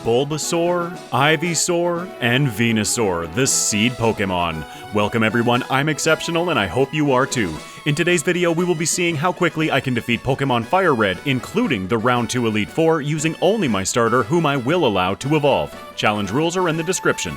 Bulbasaur, Ivysaur, and Venusaur, the seed Pokemon. Welcome everyone, I'm Exceptional and I hope you are too. In today's video, we will be seeing how quickly I can defeat Pokemon FireRed, including the Round 2 Elite Four, using only my starter, whom I will allow to evolve. Challenge rules are in the description.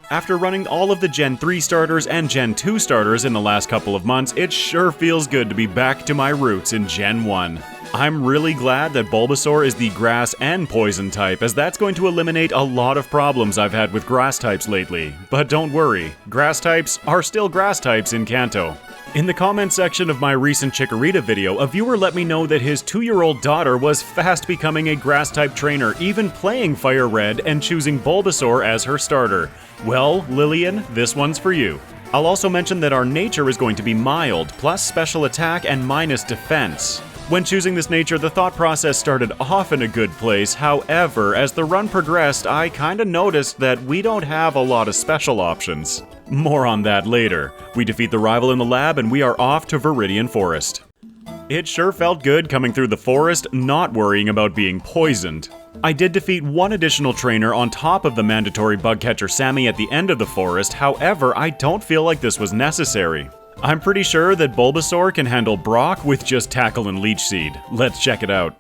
After running all of the Gen 3 starters and Gen 2 starters in the last couple of months, it sure feels good to be back to my roots in Gen 1. I'm really glad that Bulbasaur is the grass and poison type, as that's going to eliminate a lot of problems I've had with grass types lately. But don't worry, grass types are still grass types in Kanto. In the comment section of my recent Chikorita video, a viewer let me know that his 2-year-old daughter was fast becoming a grass-type trainer, even playing FireRed and choosing Bulbasaur as her starter. Well, Lillian, this one's for you. I'll also mention that our nature is going to be mild, plus special attack and minus defense. When choosing this nature, the thought process started off in a good place. However, as the run progressed, I kinda noticed that we don't have a lot of special options. More on that later. We defeat the rival in the lab and we are off to Viridian Forest. It sure felt good coming through the forest, not worrying about being poisoned. I did defeat one additional trainer on top of the mandatory bug catcher Sammy at the end of the forest, however, I don't feel like this was necessary. I'm pretty sure that Bulbasaur can handle Brock with just Tackle and Leech Seed. Let's check it out.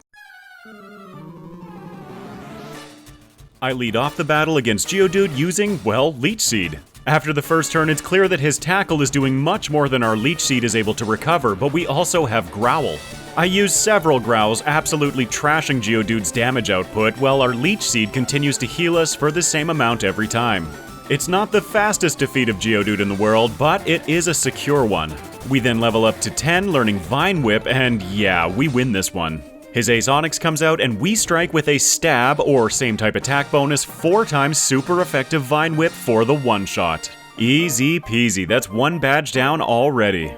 I lead off the battle against Geodude using, well, Leech Seed. After the first turn, it's clear that his Tackle is doing much more than our Leech Seed is able to recover, but we also have Growl. I use several Growls, absolutely trashing Geodude's damage output, while our Leech Seed continues to heal us for the same amount every time. It's not the fastest defeat of Geodude in the world, but it is a secure one. We then level up to 10, learning Vine Whip, and yeah, we win this one. His Ace Onix comes out and we strike with a Stab, or same type attack bonus, 4 times super effective Vine Whip for the one-shot. Easy peasy, that's one badge down already.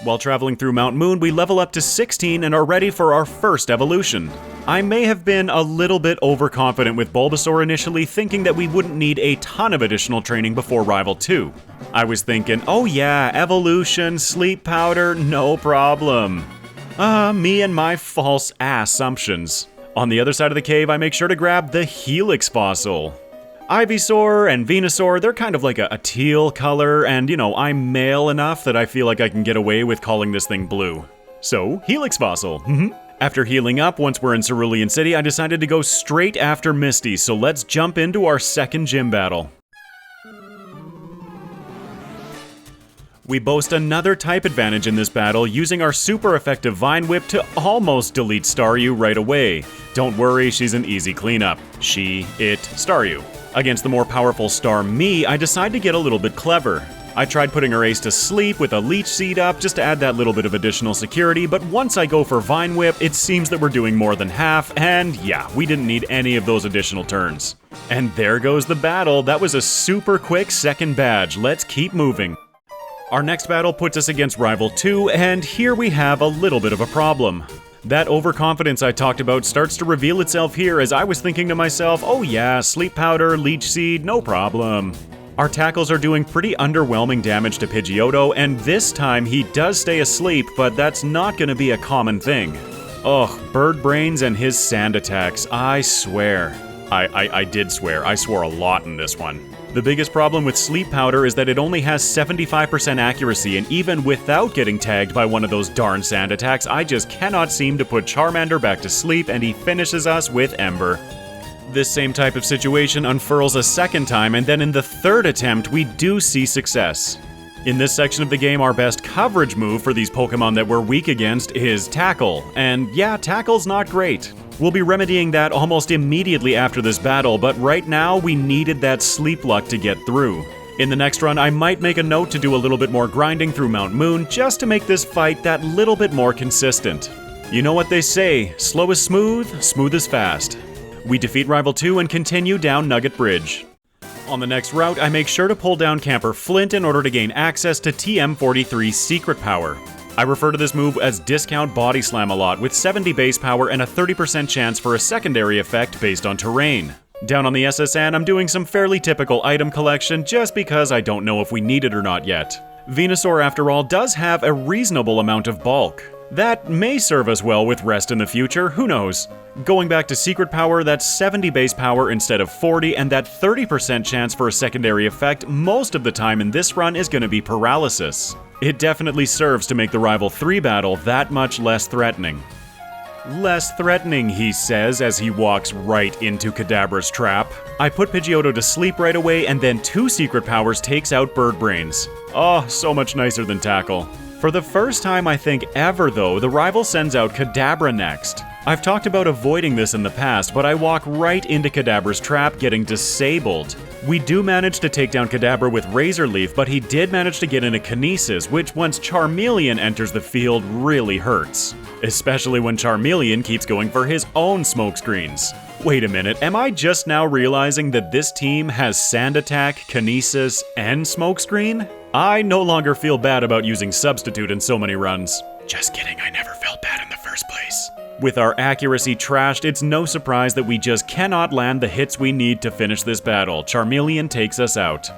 While traveling through Mount Moon, we level up to 16 and are ready for our first evolution. I may have been a little bit overconfident with Bulbasaur initially, thinking that we wouldn't need a ton of additional training before Rival 2. I was thinking, oh yeah, evolution, sleep powder, no problem. Me and my false assumptions. On the other side of the cave, I make sure to grab the Helix fossil. Ivysaur and Venusaur, they're kind of like a teal color, and you know, I'm male enough that I feel like I can get away with calling this thing blue. So, Helix fossil. After healing up, once we're in Cerulean City, I decided to go straight after Misty, so let's jump into our second gym battle. We boast another type advantage in this battle, using our super effective Vine Whip to almost delete Staryu right away. Don't worry, she's an easy cleanup. Staryu. Against the more powerful Starmie, I decide to get a little bit clever. I tried putting her ace to sleep with a Leech Seed up just to add that little bit of additional security, but once I go for Vine Whip, it seems that we're doing more than half, and yeah, we didn't need any of those additional turns. And there goes the battle. That was a super quick second badge. Let's keep moving. Our next battle puts us against Rival 2, and here we have a little bit of a problem. That overconfidence I talked about starts to reveal itself here, as I was thinking to myself, oh yeah, Sleep Powder, Leech Seed, no problem. Our tackles are doing pretty underwhelming damage to Pidgeotto, and this time he does stay asleep, but that's not gonna be a common thing. Ugh, Bird Brains and his sand attacks, I swear. I did swear, I swore a lot in this one. The biggest problem with Sleep Powder is that it only has 75% accuracy, and even without getting tagged by one of those darn sand attacks, I just cannot seem to put Charmander back to sleep, and he finishes us with Ember. This same type of situation unfurls a second time, and then in the third attempt, we do see success. In this section of the game, our best coverage move for these Pokemon that we're weak against is Tackle, and yeah, Tackle's not great. We'll be remedying that almost immediately after this battle, but right now we needed that sleep luck to get through. In the next run, I might make a note to do a little bit more grinding through Mount Moon just to make this fight that little bit more consistent. You know what they say, slow is smooth, smooth is fast. We defeat Rival 2 and continue down Nugget Bridge. On the next route, I make sure to pull down Camper Flint in order to gain access to TM43's secret power. I refer to this move as Discount Body Slam a lot, with 70 base power and a 30% chance for a secondary effect based on terrain. Down on the SSN, I'm doing some fairly typical item collection just because I don't know if we need it or not yet. Venusaur, after all, does have a reasonable amount of bulk. That may serve us well with rest in the future, who knows? Going back to secret power, that's 70 base power instead of 40, and that 30% chance for a secondary effect most of the time in this run is going to be paralysis. It definitely serves to make the Rival 3 battle that much less threatening. Less threatening, he says as he walks right into Kadabra's trap. I put Pidgeotto to sleep right away, and then 2 secret powers takes out Bird Brains. Oh, so much nicer than Tackle. For the first time I think ever though, the rival sends out Kadabra next. I've talked about avoiding this in the past, but I walk right into Kadabra's trap, getting disabled. We do manage to take down Kadabra with Razor Leaf, but he did manage to get into Kinesis, which once Charmeleon enters the field really hurts. Especially when Charmeleon keeps going for his own smokescreens. Wait a minute, am I just now realizing that this team has Sand Attack, Kinesis, and Smokescreen? I no longer feel bad about using Substitute in so many runs. Just kidding, I never felt bad in the first place. With our accuracy trashed, it's no surprise that we just cannot land the hits we need to finish this battle. Charmeleon takes us out.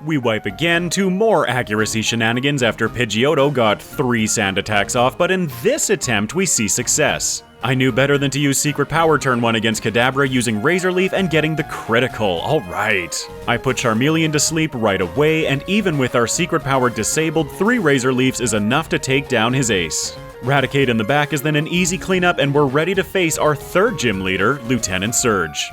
We wipe again to more accuracy shenanigans after Pidgeotto got 3 sand attacks off, but in this attempt we see success. I knew better than to use Secret Power turn 1 against Kadabra using Razor Leaf and getting the critical, alright. I put Charmeleon to sleep right away, and even with our Secret Power disabled, 3 Razor Leafs is enough to take down his ace. Raticate in the back is then an easy cleanup, and we're ready to face our 3rd gym leader, Lieutenant Surge.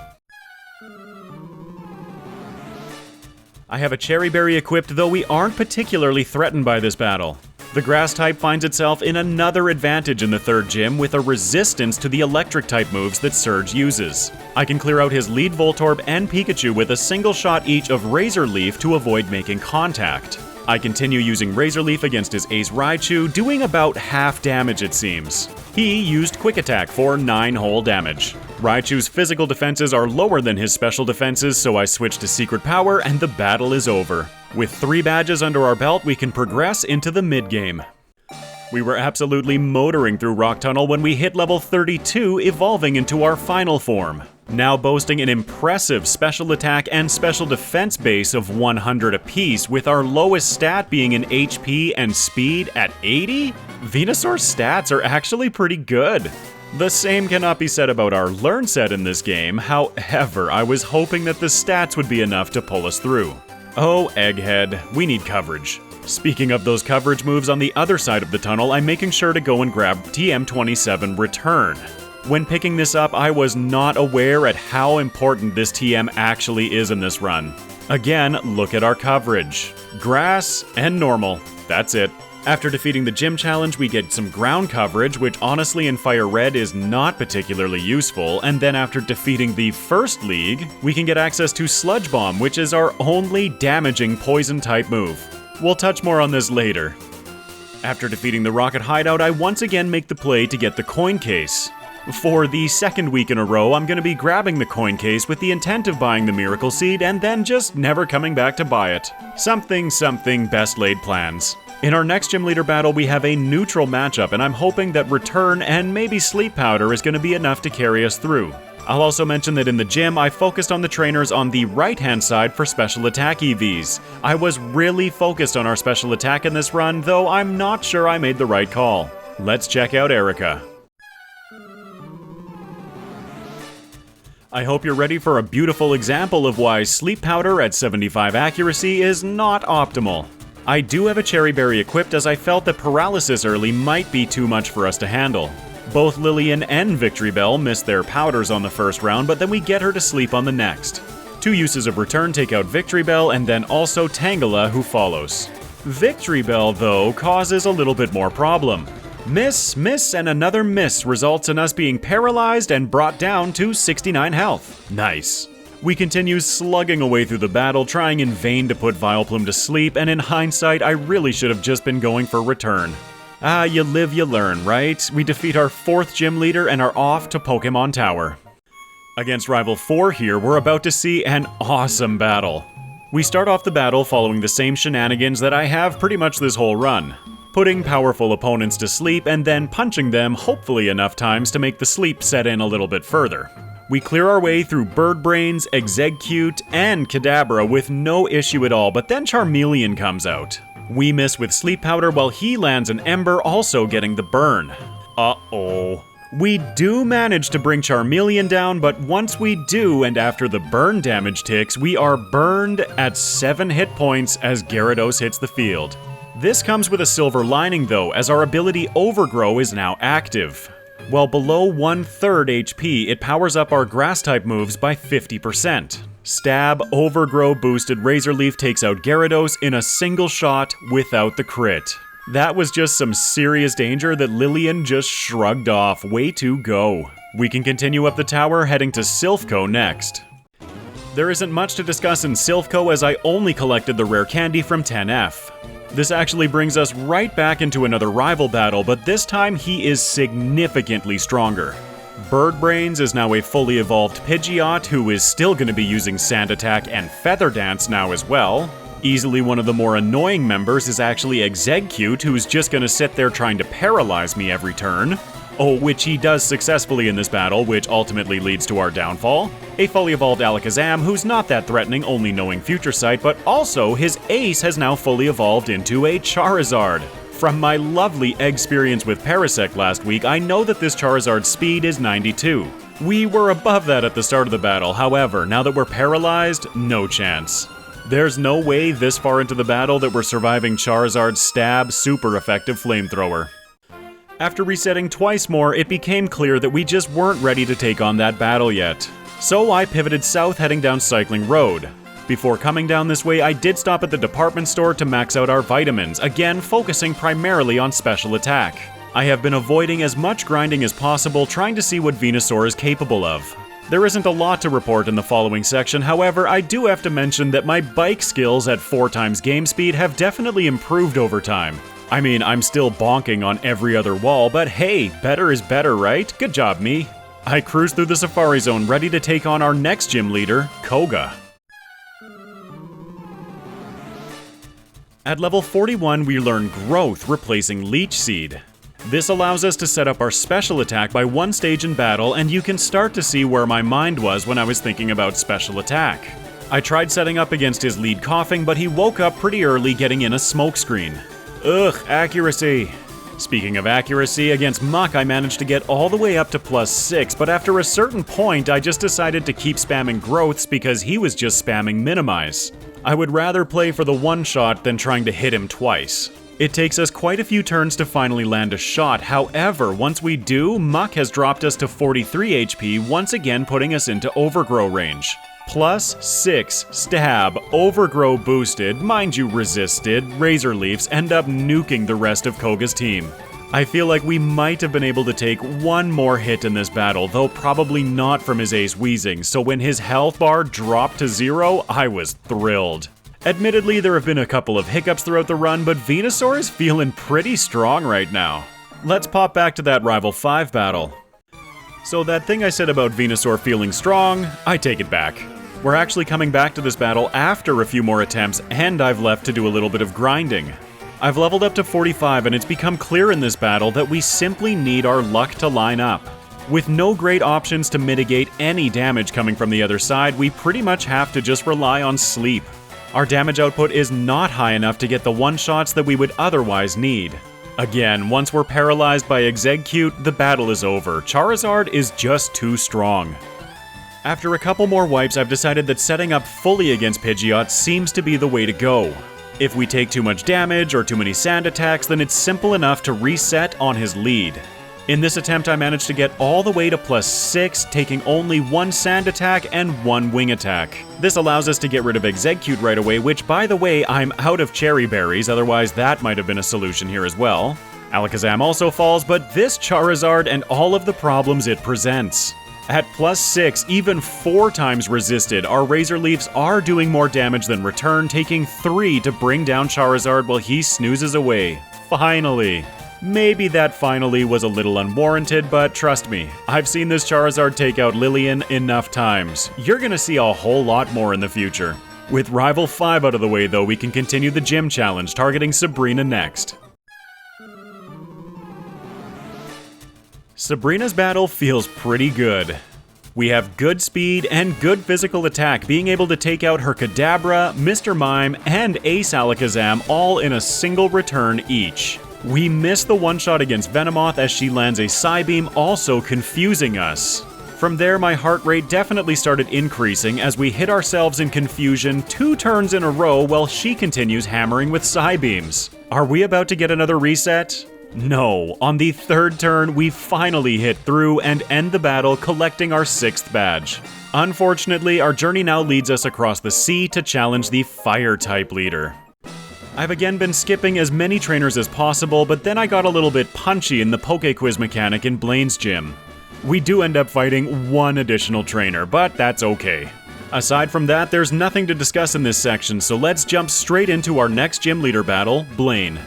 I have a Cherry Berry equipped, though we aren't particularly threatened by this battle. The Grass type finds itself in another advantage in the 3rd gym with a resistance to the Electric type moves that Surge uses. I can clear out his lead Voltorb and Pikachu with a single shot each of Razor Leaf to avoid making contact. I continue using Razor Leaf against his ace Raichu, doing about half damage it seems. He used Quick Attack for 9 whole damage. Raichu's physical defenses are lower than his special defenses, so I switch to Secret Power and the battle is over. With 3 badges under our belt, we can progress into the mid-game. We were absolutely motoring through Rock Tunnel when we hit level 32, evolving into our final form. Now boasting an impressive special attack and special defense base of 100 apiece, with our lowest stat being in HP and speed at 80? Venusaur's stats are actually pretty good. The same cannot be said about our Learn set in this game, however, I was hoping that the stats would be enough to pull us through. Oh, Egghead, we need coverage. Speaking of those coverage moves on the other side of the tunnel, I'm making sure to go and grab TM27 Return. When picking this up, I was not aware at how important this TM actually is in this run. Again, look at our coverage. Grass and normal, that's it. After defeating the gym challenge, we get some ground coverage, which honestly in FireRed is not particularly useful, and then after defeating the first league, we can get access to Sludge Bomb, which is our only damaging poison type move. We'll touch more on this later. After defeating the Rocket Hideout, I once again make the play to get the coin case. For the 2nd week in a row, I'm going to be grabbing the coin case with the intent of buying the Miracle Seed and then just never coming back to buy it. Something, best laid plans. In our next gym leader battle, we have a neutral matchup, and I'm hoping that Return and maybe Sleep Powder is going to be enough to carry us through. I'll also mention that in the gym, I focused on the trainers on the right-hand side for special attack EVs. I was really focused on our special attack in this run, though I'm not sure I made the right call. Let's check out Erica. I hope you're ready for a beautiful example of why Sleep Powder at 75 accuracy is not optimal. I do have a Cherry Berry equipped as I felt that Paralysis early might be too much for us to handle. Both Lillian and Victory Bell missed their powders on the first round, but then we get her to sleep on the next. 2 uses of Return take out Victory Bell and then also Tangela, who follows. Victory Bell, though, causes a little bit more problem. Miss, and another miss results in us being paralyzed and brought down to 69 health. Nice. We continue slugging away through the battle, trying in vain to put Vileplume to sleep, and in hindsight, I really should have just been going for Return. Ah, you live, you learn, right? We defeat our 4th gym leader and are off to Pokemon Tower. Against Rival 4 here, we're about to see an awesome battle. We start off the battle following the same shenanigans that I have pretty much this whole run. Putting powerful opponents to sleep and then punching them hopefully enough times to make the sleep set in a little bit further. We clear our way through Bird Brains, Exeggcute, and Kadabra with no issue at all, but then Charmeleon comes out. We miss with Sleep Powder while he lands an Ember, also getting the burn. Uh-oh. We do manage to bring Charmeleon down, but once we do, and after the burn damage ticks, we are burned at 7 hit points as Gyarados hits the field. This comes with a silver lining though, as our ability Overgrow is now active. While below 1/3 HP, it powers up our Grass-type moves by 50%. Stab, Overgrow boosted Razor Leaf takes out Gyarados in a single shot without the crit. That was just some serious danger that Lillian just shrugged off. Way to go. We can continue up the tower, heading to Silphco next. There isn't much to discuss in Silphco as I only collected the rare candy from 10F. This actually brings us right back into another rival battle, but this time he is significantly stronger. Bird Brains is now a fully evolved Pidgeot who is still going to be using Sand Attack and Feather Dance now as well. Easily one of the more annoying members is actually Exeggcute, who's just gonna sit there trying to paralyze me every turn. Oh, which he does successfully in this battle, which ultimately leads to our downfall. A fully evolved Alakazam, who's not that threatening, only knowing Future Sight, but also his ace has now fully evolved into a Charizard. From my lovely experience with Parasect last week, I know that this Charizard's speed is 92. We were above that at the start of the battle, however, now that we're paralyzed, no chance. There's no way this far into the battle that we're surviving Charizard's stab super effective flamethrower. After resetting twice more, it became clear that we just weren't ready to take on that battle yet. So I pivoted south heading down Cycling Road. Before coming down this way, I did stop at the department store to max out our vitamins, again focusing primarily on special attack. I have been avoiding as much grinding as possible, trying to see what Venusaur is capable of. There isn't a lot to report in the following section, however, I do have to mention that my bike skills at 4 times game speed have definitely improved over time. I mean, I'm still bonking on every other wall, but hey, better is better, right? Good job, me. I cruise through the Safari Zone ready to take on our next gym leader, Koga. At level 41, we learn Growth, replacing Leech Seed. This allows us to set up our special attack by 1 stage in battle, and you can start to see where my mind was when I was thinking about special attack. I tried setting up against his lead Coughing, but he woke up pretty early getting in a smokescreen. Ugh, accuracy. Speaking of accuracy, against Muck I managed to get all the way up to +6, but after a certain point I just decided to keep spamming Growths because he was just spamming Minimize. I would rather play for the one shot than trying to hit him twice. It takes us quite a few turns to finally land a shot, however, once we do, Muck has dropped us to 43 HP, once again putting us into Overgrow range. +6, Stab, Overgrow boosted, mind you resisted, Razor Leafs end up nuking the rest of Koga's team. I feel like we might have been able to take one more hit in this battle, though probably not from his ace Weezing, so when his health bar dropped to 0, I was thrilled. Admittedly, there have been a couple of hiccups throughout the run, but Venusaur is feeling pretty strong right now. Let's pop back to that Rival 5 battle. So that thing I said about Venusaur feeling strong, I take it back. We're actually coming back to this battle after a few more attempts, and I've left to do a little bit of grinding. I've leveled up to 45, and it's become clear in this battle that we simply need our luck to line up. With no great options to mitigate any damage coming from the other side, we pretty much have to just rely on sleep. Our damage output is not high enough to get the one-shots that we would otherwise need. Again, once we're paralyzed by Exeggcute, the battle is over. Charizard is just too strong. After a couple more wipes, I've decided that setting up fully against Pidgeot seems to be the way to go. If we take too much damage or too many sand attacks, then it's simple enough to reset on his lead. In this attempt, I managed to get all the way to +6, taking only 1 sand attack and 1 wing attack. This allows us to get rid of Exeggcute right away, which, by the way, I'm out of cherry berries, otherwise that might have been a solution here as well. Alakazam also falls, but this Charizard and all of the problems it presents. At +6, even 4 times resisted, our Razor Leafs are doing more damage than return, taking 3 to bring down Charizard while he snoozes away. Finally. Maybe that finally was a little unwarranted, but trust me, I've seen this Charizard take out Lillian enough times. You're gonna see a whole lot more in the future. With Rival 5 out of the way though, we can continue the gym challenge, targeting Sabrina next. Sabrina's battle feels pretty good. We have good speed and good physical attack, being able to take out her Kadabra, Mr. Mime, and Ace Alakazam all in a single return each. We miss the one-shot against Venomoth as she lands a Psybeam, also confusing us. From there, my heart rate definitely started increasing as we hit ourselves in confusion 2 turns in a row while she continues hammering with Psybeams. Are we about to get another reset? No. On the 3rd turn, we finally hit through and end the battle, collecting our 6th badge. Unfortunately, our journey now leads us across the sea to challenge the Fire-type leader. I've again been skipping as many trainers as possible, but then I got a little bit punchy in the Poké-Quiz mechanic in Blaine's gym. We do end up fighting 1 additional trainer, but that's okay. Aside from that, there's nothing to discuss in this section, so let's jump straight into our next gym leader battle, Blaine.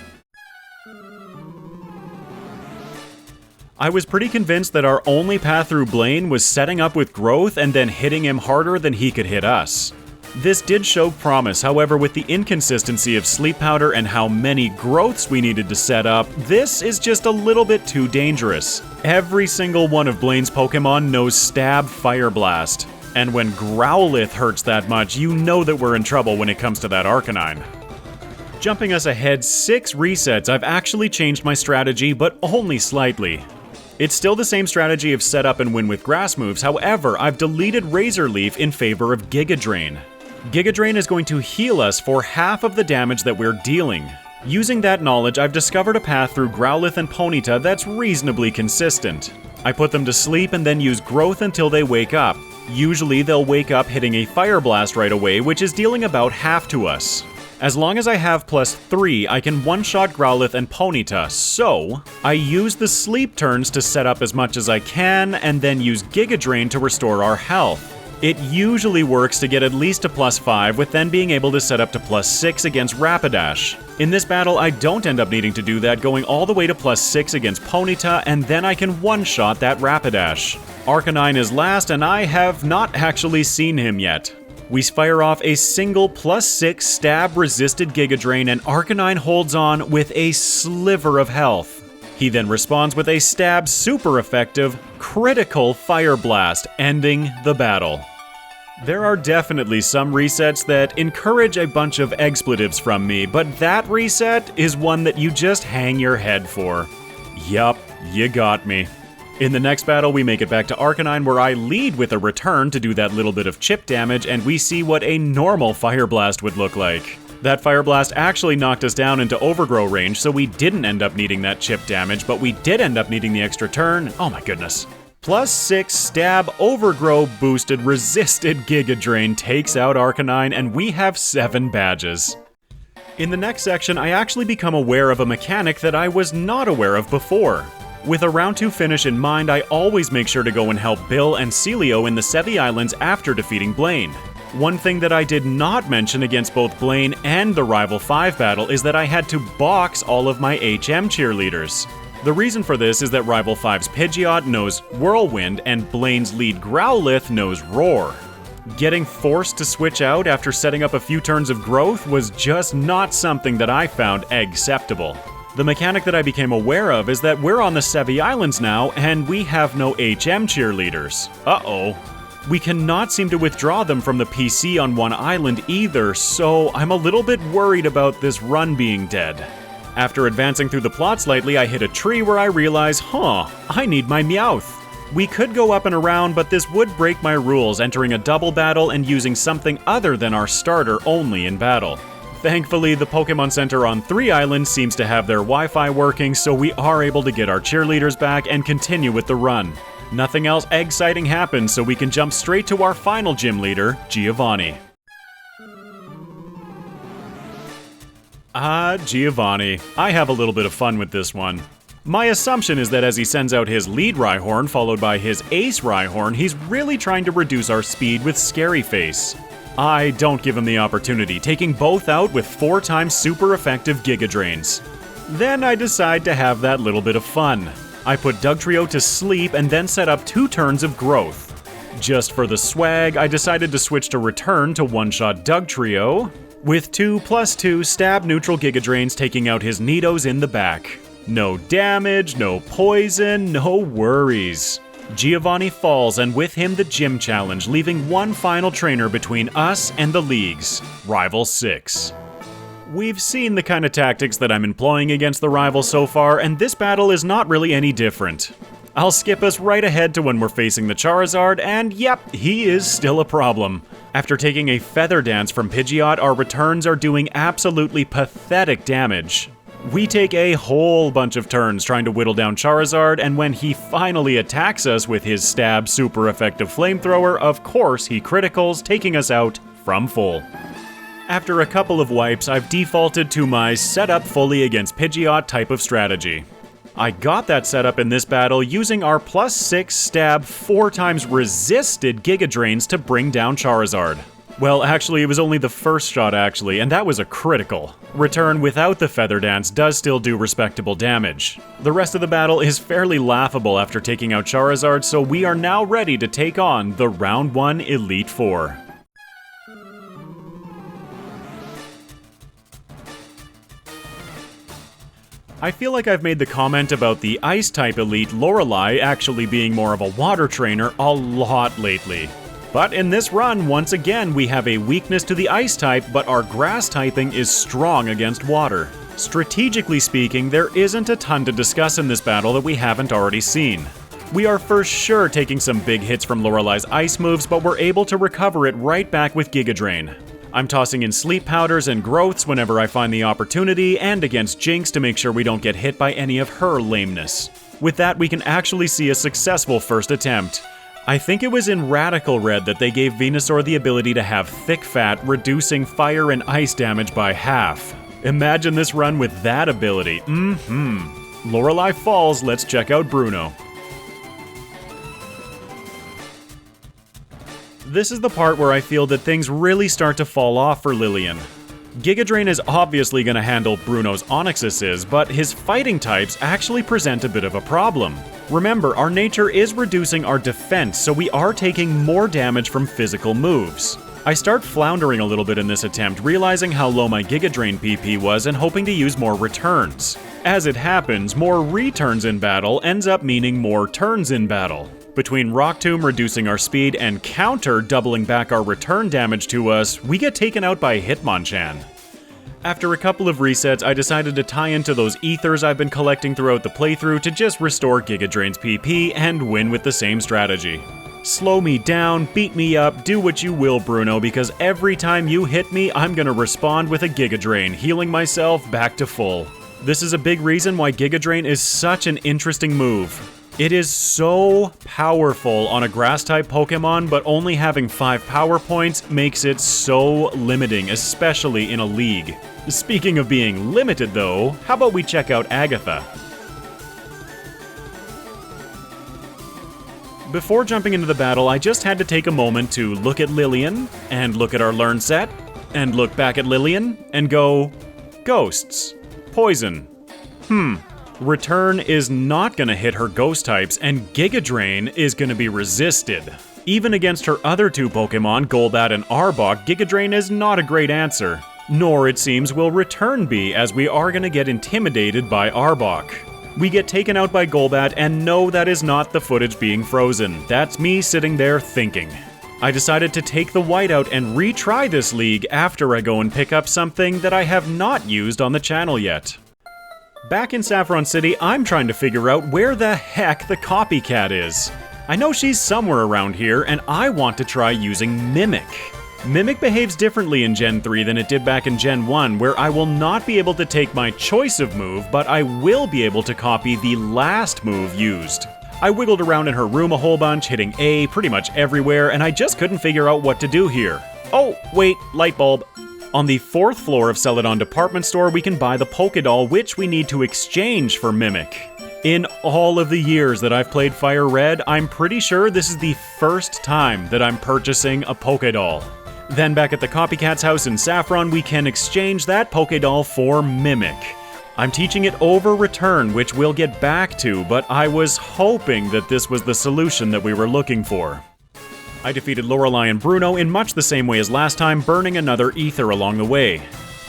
I was pretty convinced that our only path through Blaine was setting up with growth and then hitting him harder than he could hit us. This did show promise, however, with the inconsistency of Sleep Powder and how many growths we needed to set up, this is just a little bit too dangerous. Every single one of Blaine's Pokemon knows Stab, Fire Blast. And when Growlithe hurts that much, you know that we're in trouble when it comes to that Arcanine. Jumping us ahead 6 resets, I've actually changed my strategy, but only slightly. It's still the same strategy of set up and win with grass moves, however, I've deleted Razor Leaf in favor of Giga Drain. Giga Drain is going to heal us for half of the damage that we're dealing. Using that knowledge, I've discovered a path through Growlithe and Ponyta that's reasonably consistent. I put them to sleep and then use growth until they wake up. Usually they'll wake up hitting a Fire Blast right away, which is dealing about half to us. As long as I have +3, I can one-shot Growlithe and Ponyta, so I use the sleep turns to set up as much as I can, and then use Giga Drain to restore our health. It usually works to get at least a +5, with then being able to set up to +6 against Rapidash. In this battle, I don't end up needing to do that, going all the way to +6 against Ponyta, and then I can one-shot that Rapidash. Arcanine is last, and I have not actually seen him yet. We fire off a single +6 stab-resisted Giga Drain, and Arcanine holds on with a sliver of health. He then responds with a stab super effective, critical Fire Blast, ending the battle. There are definitely some resets that encourage a bunch of expletives from me, but that reset is one that you just hang your head for. Yup, you got me. In the next battle, we make it back to Arcanine, where I lead with a return to do that little bit of chip damage, and we see what a normal Fire Blast would look like. That Fire Blast actually knocked us down into Overgrow range, so we didn't end up needing that chip damage, but we did end up needing the extra turn. Oh my goodness. +6 stab Overgrow boosted resisted Giga Drain takes out Arcanine, and we have 7 badges. In the next section, I actually become aware of a mechanic that I was not aware of before. With a round 2 finish in mind, I always make sure to go and help Bill and Celio in the Sevi Islands after defeating Blaine. One thing that I did not mention against both Blaine and the Rival 5 battle is that I had to box all of my HM cheerleaders. The reason for this is that Rival 5's Pidgeot knows Whirlwind and Blaine's lead Growlithe knows Roar. Getting forced to switch out after setting up a few turns of growth was just not something that I found acceptable. The mechanic that I became aware of is that we're on the Sevi Islands now and we have no HM cheerleaders. Uh-oh. We cannot seem to withdraw them from the PC on one island either, so I'm a little bit worried about this run being dead. After advancing through the plot slightly, I hit a tree where I realize, I need my Meowth. We could go up and around, but this would break my rules, entering a double battle and using something other than our starter only in battle. Thankfully, the Pokemon Center on 3 Islands seems to have their Wi-Fi working, so we are able to get our cheerleaders back and continue with the run. Nothing else exciting happens, so we can jump straight to our final gym leader, Giovanni. Giovanni. I have a little bit of fun with this one. My assumption is that as he sends out his lead Rhyhorn followed by his ace Rhyhorn, he's really trying to reduce our speed with Scary Face. I don't give him the opportunity, taking both out with 4 times super effective Giga Drains. Then I decide to have that little bit of fun. I put Dugtrio to sleep and then set up 2 turns of growth. Just for the swag, I decided to switch to return to one-shot Dugtrio, with 2+2 stab neutral Giga Drains taking out his Nidos in the back. No damage, no poison, no worries. Giovanni falls, and with him the gym challenge, leaving one final trainer between us and the leagues, Rival 6. We've seen the kind of tactics that I'm employing against the rival so far, and this battle is not really any different. I'll skip us right ahead to when we're facing the Charizard, and yep, he is still a problem. After taking a Feather Dance from Pidgeot, our returns are doing absolutely pathetic damage. We take a whole bunch of turns trying to whittle down Charizard, and when he finally attacks us with his stab super effective flamethrower, of course he criticals, taking us out from full. After a couple of wipes, I've defaulted to my setup fully against Pidgeot type of strategy. I got that setup in this battle using our +6 stab 4 times resisted Giga Drains to bring down Charizard. Well, actually, it was only the first shot actually, and that was a critical. Return without the Feather Dance does still do respectable damage. The rest of the battle is fairly laughable after taking out Charizard, so we are now ready to take on the Round 1 Elite Four. I feel like I've made the comment about the Ice-type Elite Lorelei actually being more of a water trainer a lot lately. But in this run, once again, we have a weakness to the Ice type, but our Grass typing is strong against water. Strategically speaking, there isn't a ton to discuss in this battle that we haven't already seen. We are for sure taking some big hits from Lorelei's Ice moves, but we're able to recover it right back with Giga Drain. I'm tossing in Sleep Powders and Growths whenever I find the opportunity, and against Jinx to make sure we don't get hit by any of her lameness. With that, we can actually see a successful first attempt. I think it was in Radical Red that they gave Venusaur the ability to have thick fat, reducing fire and ice damage by half. Imagine this run with that ability. Lorelei falls, let's check out Bruno. This is the part where I feel that things really start to fall off for Lillian. Giga Drain is obviously going to handle Bruno's Onyxes, but his fighting types actually present a bit of a problem. Remember, our nature is reducing our defense, so we are taking more damage from physical moves. I start floundering a little bit in this attempt, realizing how low my Giga Drain PP was and hoping to use more returns. As it happens, more returns in battle ends up meaning more turns in battle. Between Rock Tomb reducing our speed and Counter doubling back our return damage to us, we get taken out by Hitmonchan. After a couple of resets, I decided to tie into those ethers I've been collecting throughout the playthrough to just restore Giga Drain's PP and win with the same strategy. Slow me down, beat me up, do what you will, Bruno, because every time you hit me, I'm gonna respond with a Giga Drain, healing myself back to full. This is a big reason why Giga Drain is such an interesting move. It is so powerful on a Grass-type Pokemon, but only having 5 power points makes it so limiting, especially in a league. Speaking of being limited though, how about we check out Agatha? Before jumping into the battle, I just had to take a moment to look at Lillian, and look at our learn set, and look back at Lillian, and go, Ghosts. Poison. Return is not gonna hit her ghost types, and Giga Drain is gonna be resisted. Even against her other 2 Pokemon, Golbat and Arbok, Giga Drain is not a great answer. Nor, it seems, will Return be, as we are gonna get intimidated by Arbok. We get taken out by Golbat, and no, that is not the footage being frozen. That's me sitting there thinking. I decided to take the whiteout and retry this league after I go and pick up something that I have not used on the channel yet. Back in Saffron City, I'm trying to figure out where the heck the copycat is. I know she's somewhere around here, and I want to try using Mimic. Mimic behaves differently in Gen 3 than it did back in Gen 1, where I will not be able to take my choice of move, but I will be able to copy the last move used. I wiggled around in her room a whole bunch, hitting A pretty much everywhere, and I just couldn't figure out what to do here. Oh, wait, light bulb. On the 4th floor of Celadon Department Store, we can buy the Pokédoll, which we need to exchange for Mimic. In all of the years that I've played FireRed, I'm pretty sure this is the first time that I'm purchasing a Pokédoll. Then back at the Copycat's house in Saffron, we can exchange that Pokédoll for Mimic. I'm teaching it over Return, which we'll get back to, but I was hoping that this was the solution that we were looking for. I defeated Lorelei and Bruno in much the same way as last time, burning another ether along the way.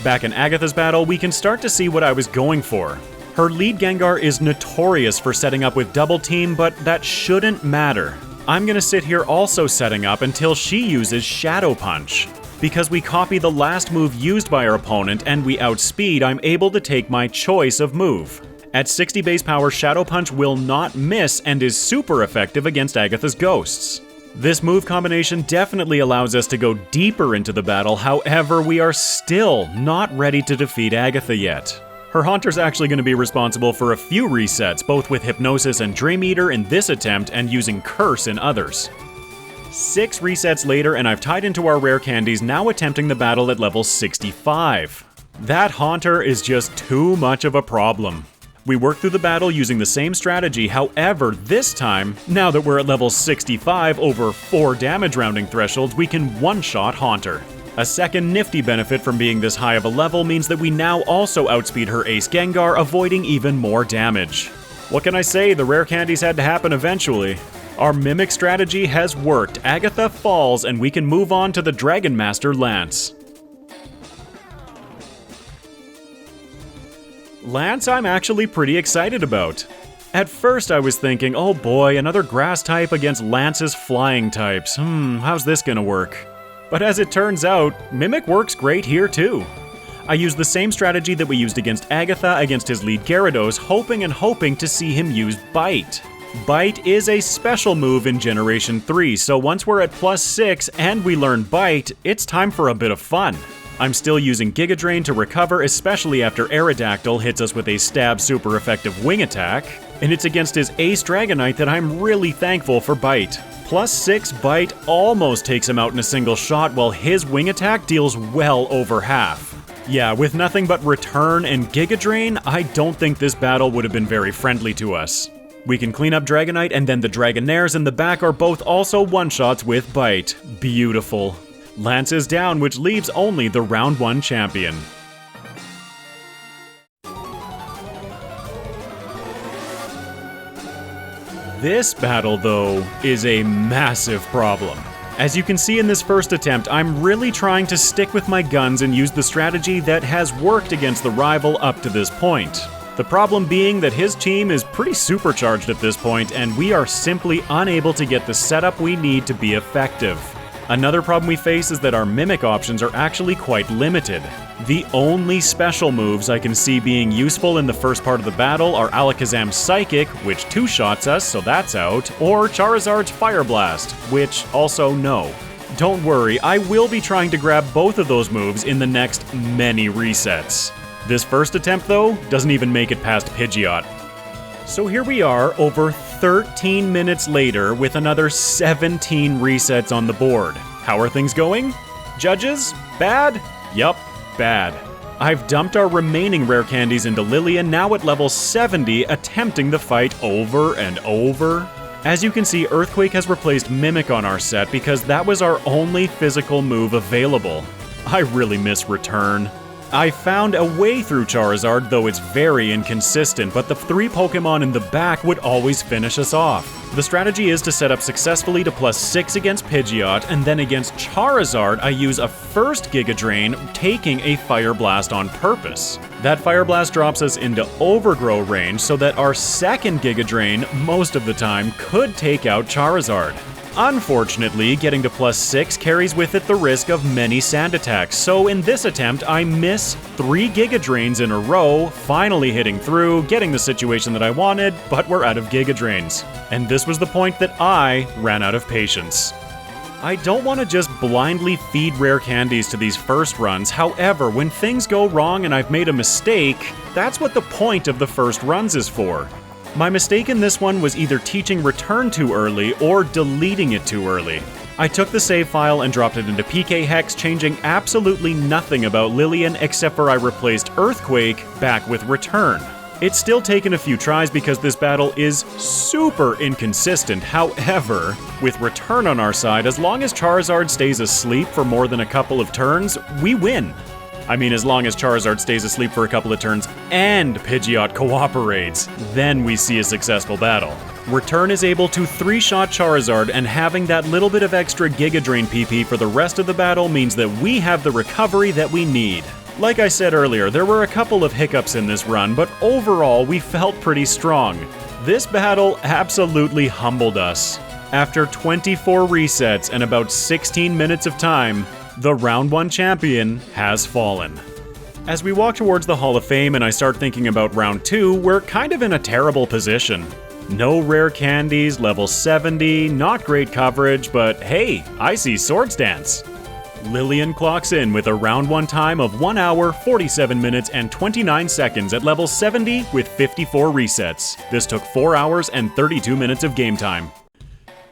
Back in Agatha's battle, we can start to see what I was going for. Her lead Gengar is notorious for setting up with Double Team, but that shouldn't matter. I'm gonna sit here also setting up until she uses Shadow Punch. Because we copy the last move used by our opponent and we outspeed, I'm able to take my choice of move. At 60 base power, Shadow Punch will not miss and is super effective against Agatha's ghosts. This move combination definitely allows us to go deeper into the battle, however, we are still not ready to defeat Agatha yet. Her Haunter's actually going to be responsible for a few resets, both with Hypnosis and Dream Eater in this attempt and using Curse in others. 6 resets later and I've tied into our rare candies, now attempting the battle at level 65. That Haunter is just too much of a problem. We work through the battle using the same strategy, however, this time, now that we're at level 65 over 4 damage rounding thresholds, we can one-shot Haunter. A second nifty benefit from being this high of a level means that we now also outspeed her Ace Gengar, avoiding even more damage. What can I say, the rare candies had to happen eventually. Our Mimic strategy has worked, Agatha falls, and we can move on to the Dragon Master Lance. Lance I'm actually pretty excited about. At first I was thinking, oh boy, another grass type against Lance's flying types. How's this gonna work? But as it turns out, Mimic works great here too. I used the same strategy that we used against Agatha against his lead Gyarados, hoping to see him use Bite. Bite is a special move in Generation 3, so once we're at +6 and we learn Bite, it's time for a bit of fun. I'm still using Giga Drain to recover, especially after Aerodactyl hits us with a stab super effective wing attack, and it's against his Ace Dragonite that I'm really thankful for Bite. +6 Bite almost takes him out in a single shot, while his wing attack deals well over half. Yeah, with nothing but Return and Giga Drain, I don't think this battle would have been very friendly to us. We can clean up Dragonite, and then the Dragonairs in the back are both also one-shots with Bite. Beautiful. Lance is down, which leaves only the Round 1 champion. This battle, though, is a massive problem. As you can see in this first attempt, I'm really trying to stick with my guns and use the strategy that has worked against the rival up to this point. The problem being that his team is pretty supercharged at this point, and we are simply unable to get the setup we need to be effective. Another problem we face is that our Mimic options are actually quite limited. The only special moves I can see being useful in the first part of the battle are Alakazam's Psychic, which two-shots us, so that's out, or Charizard's Fire Blast, which also no. Don't worry, I will be trying to grab both of those moves in the next many resets. This first attempt, though, doesn't even make it past Pidgeot. So here we are, over 13 minutes later, with another 17 resets on the board. How are things going? Judges? Bad? Yup, bad. I've dumped our remaining rare candies into Lillian, now at level 70, attempting the fight over and over. As you can see, Earthquake has replaced Mimic on our set because that was our only physical move available. I really miss Return. I found a way through Charizard, though it's very inconsistent, but the 3 Pokemon in the back would always finish us off. The strategy is to set up successfully to +6 against Pidgeot, and then against Charizard, I use a first Giga Drain, taking a Fire Blast on purpose. That Fire Blast drops us into Overgrow range, so that our second Giga Drain, most of the time, could take out Charizard. Unfortunately, getting to +6 carries with it the risk of many sand attacks, so in this attempt I miss 3 Giga Drains in a row, finally hitting through, getting the situation that I wanted, but we're out of Giga Drains. And this was the point that I ran out of patience. I don't want to just blindly feed rare candies to these first runs, however, when things go wrong and I've made a mistake, that's what the point of the first runs is for. My mistake in this one was either teaching Return too early or deleting it too early. I took the save file and dropped it into PKHeX, changing absolutely nothing about Lillian except for I replaced Earthquake back with Return. It's still taken a few tries because this battle is super inconsistent, however, with Return on our side, as long as Charizard stays asleep for more than a couple of turns, we win. I mean, as long as Charizard stays asleep for a couple of turns and Pidgeot cooperates, then we see a successful battle. Return is able to 3-shot Charizard, and having that little bit of extra Giga Drain PP for the rest of the battle means that we have the recovery that we need. Like I said earlier, there were a couple of hiccups in this run, but overall we felt pretty strong. This battle absolutely humbled us. After 24 resets and about 16 minutes of time, the Round 1 champion has fallen. As we walk towards the Hall of Fame and I start thinking about Round 2, we're kind of in a terrible position. No rare candies, level 70, not great coverage, but hey, I see Swords Dance. Lillian clocks in with a Round 1 time of 1 hour, 47 minutes, and 29 seconds at level 70 with 54 resets. This took 4 hours and 32 minutes of game time.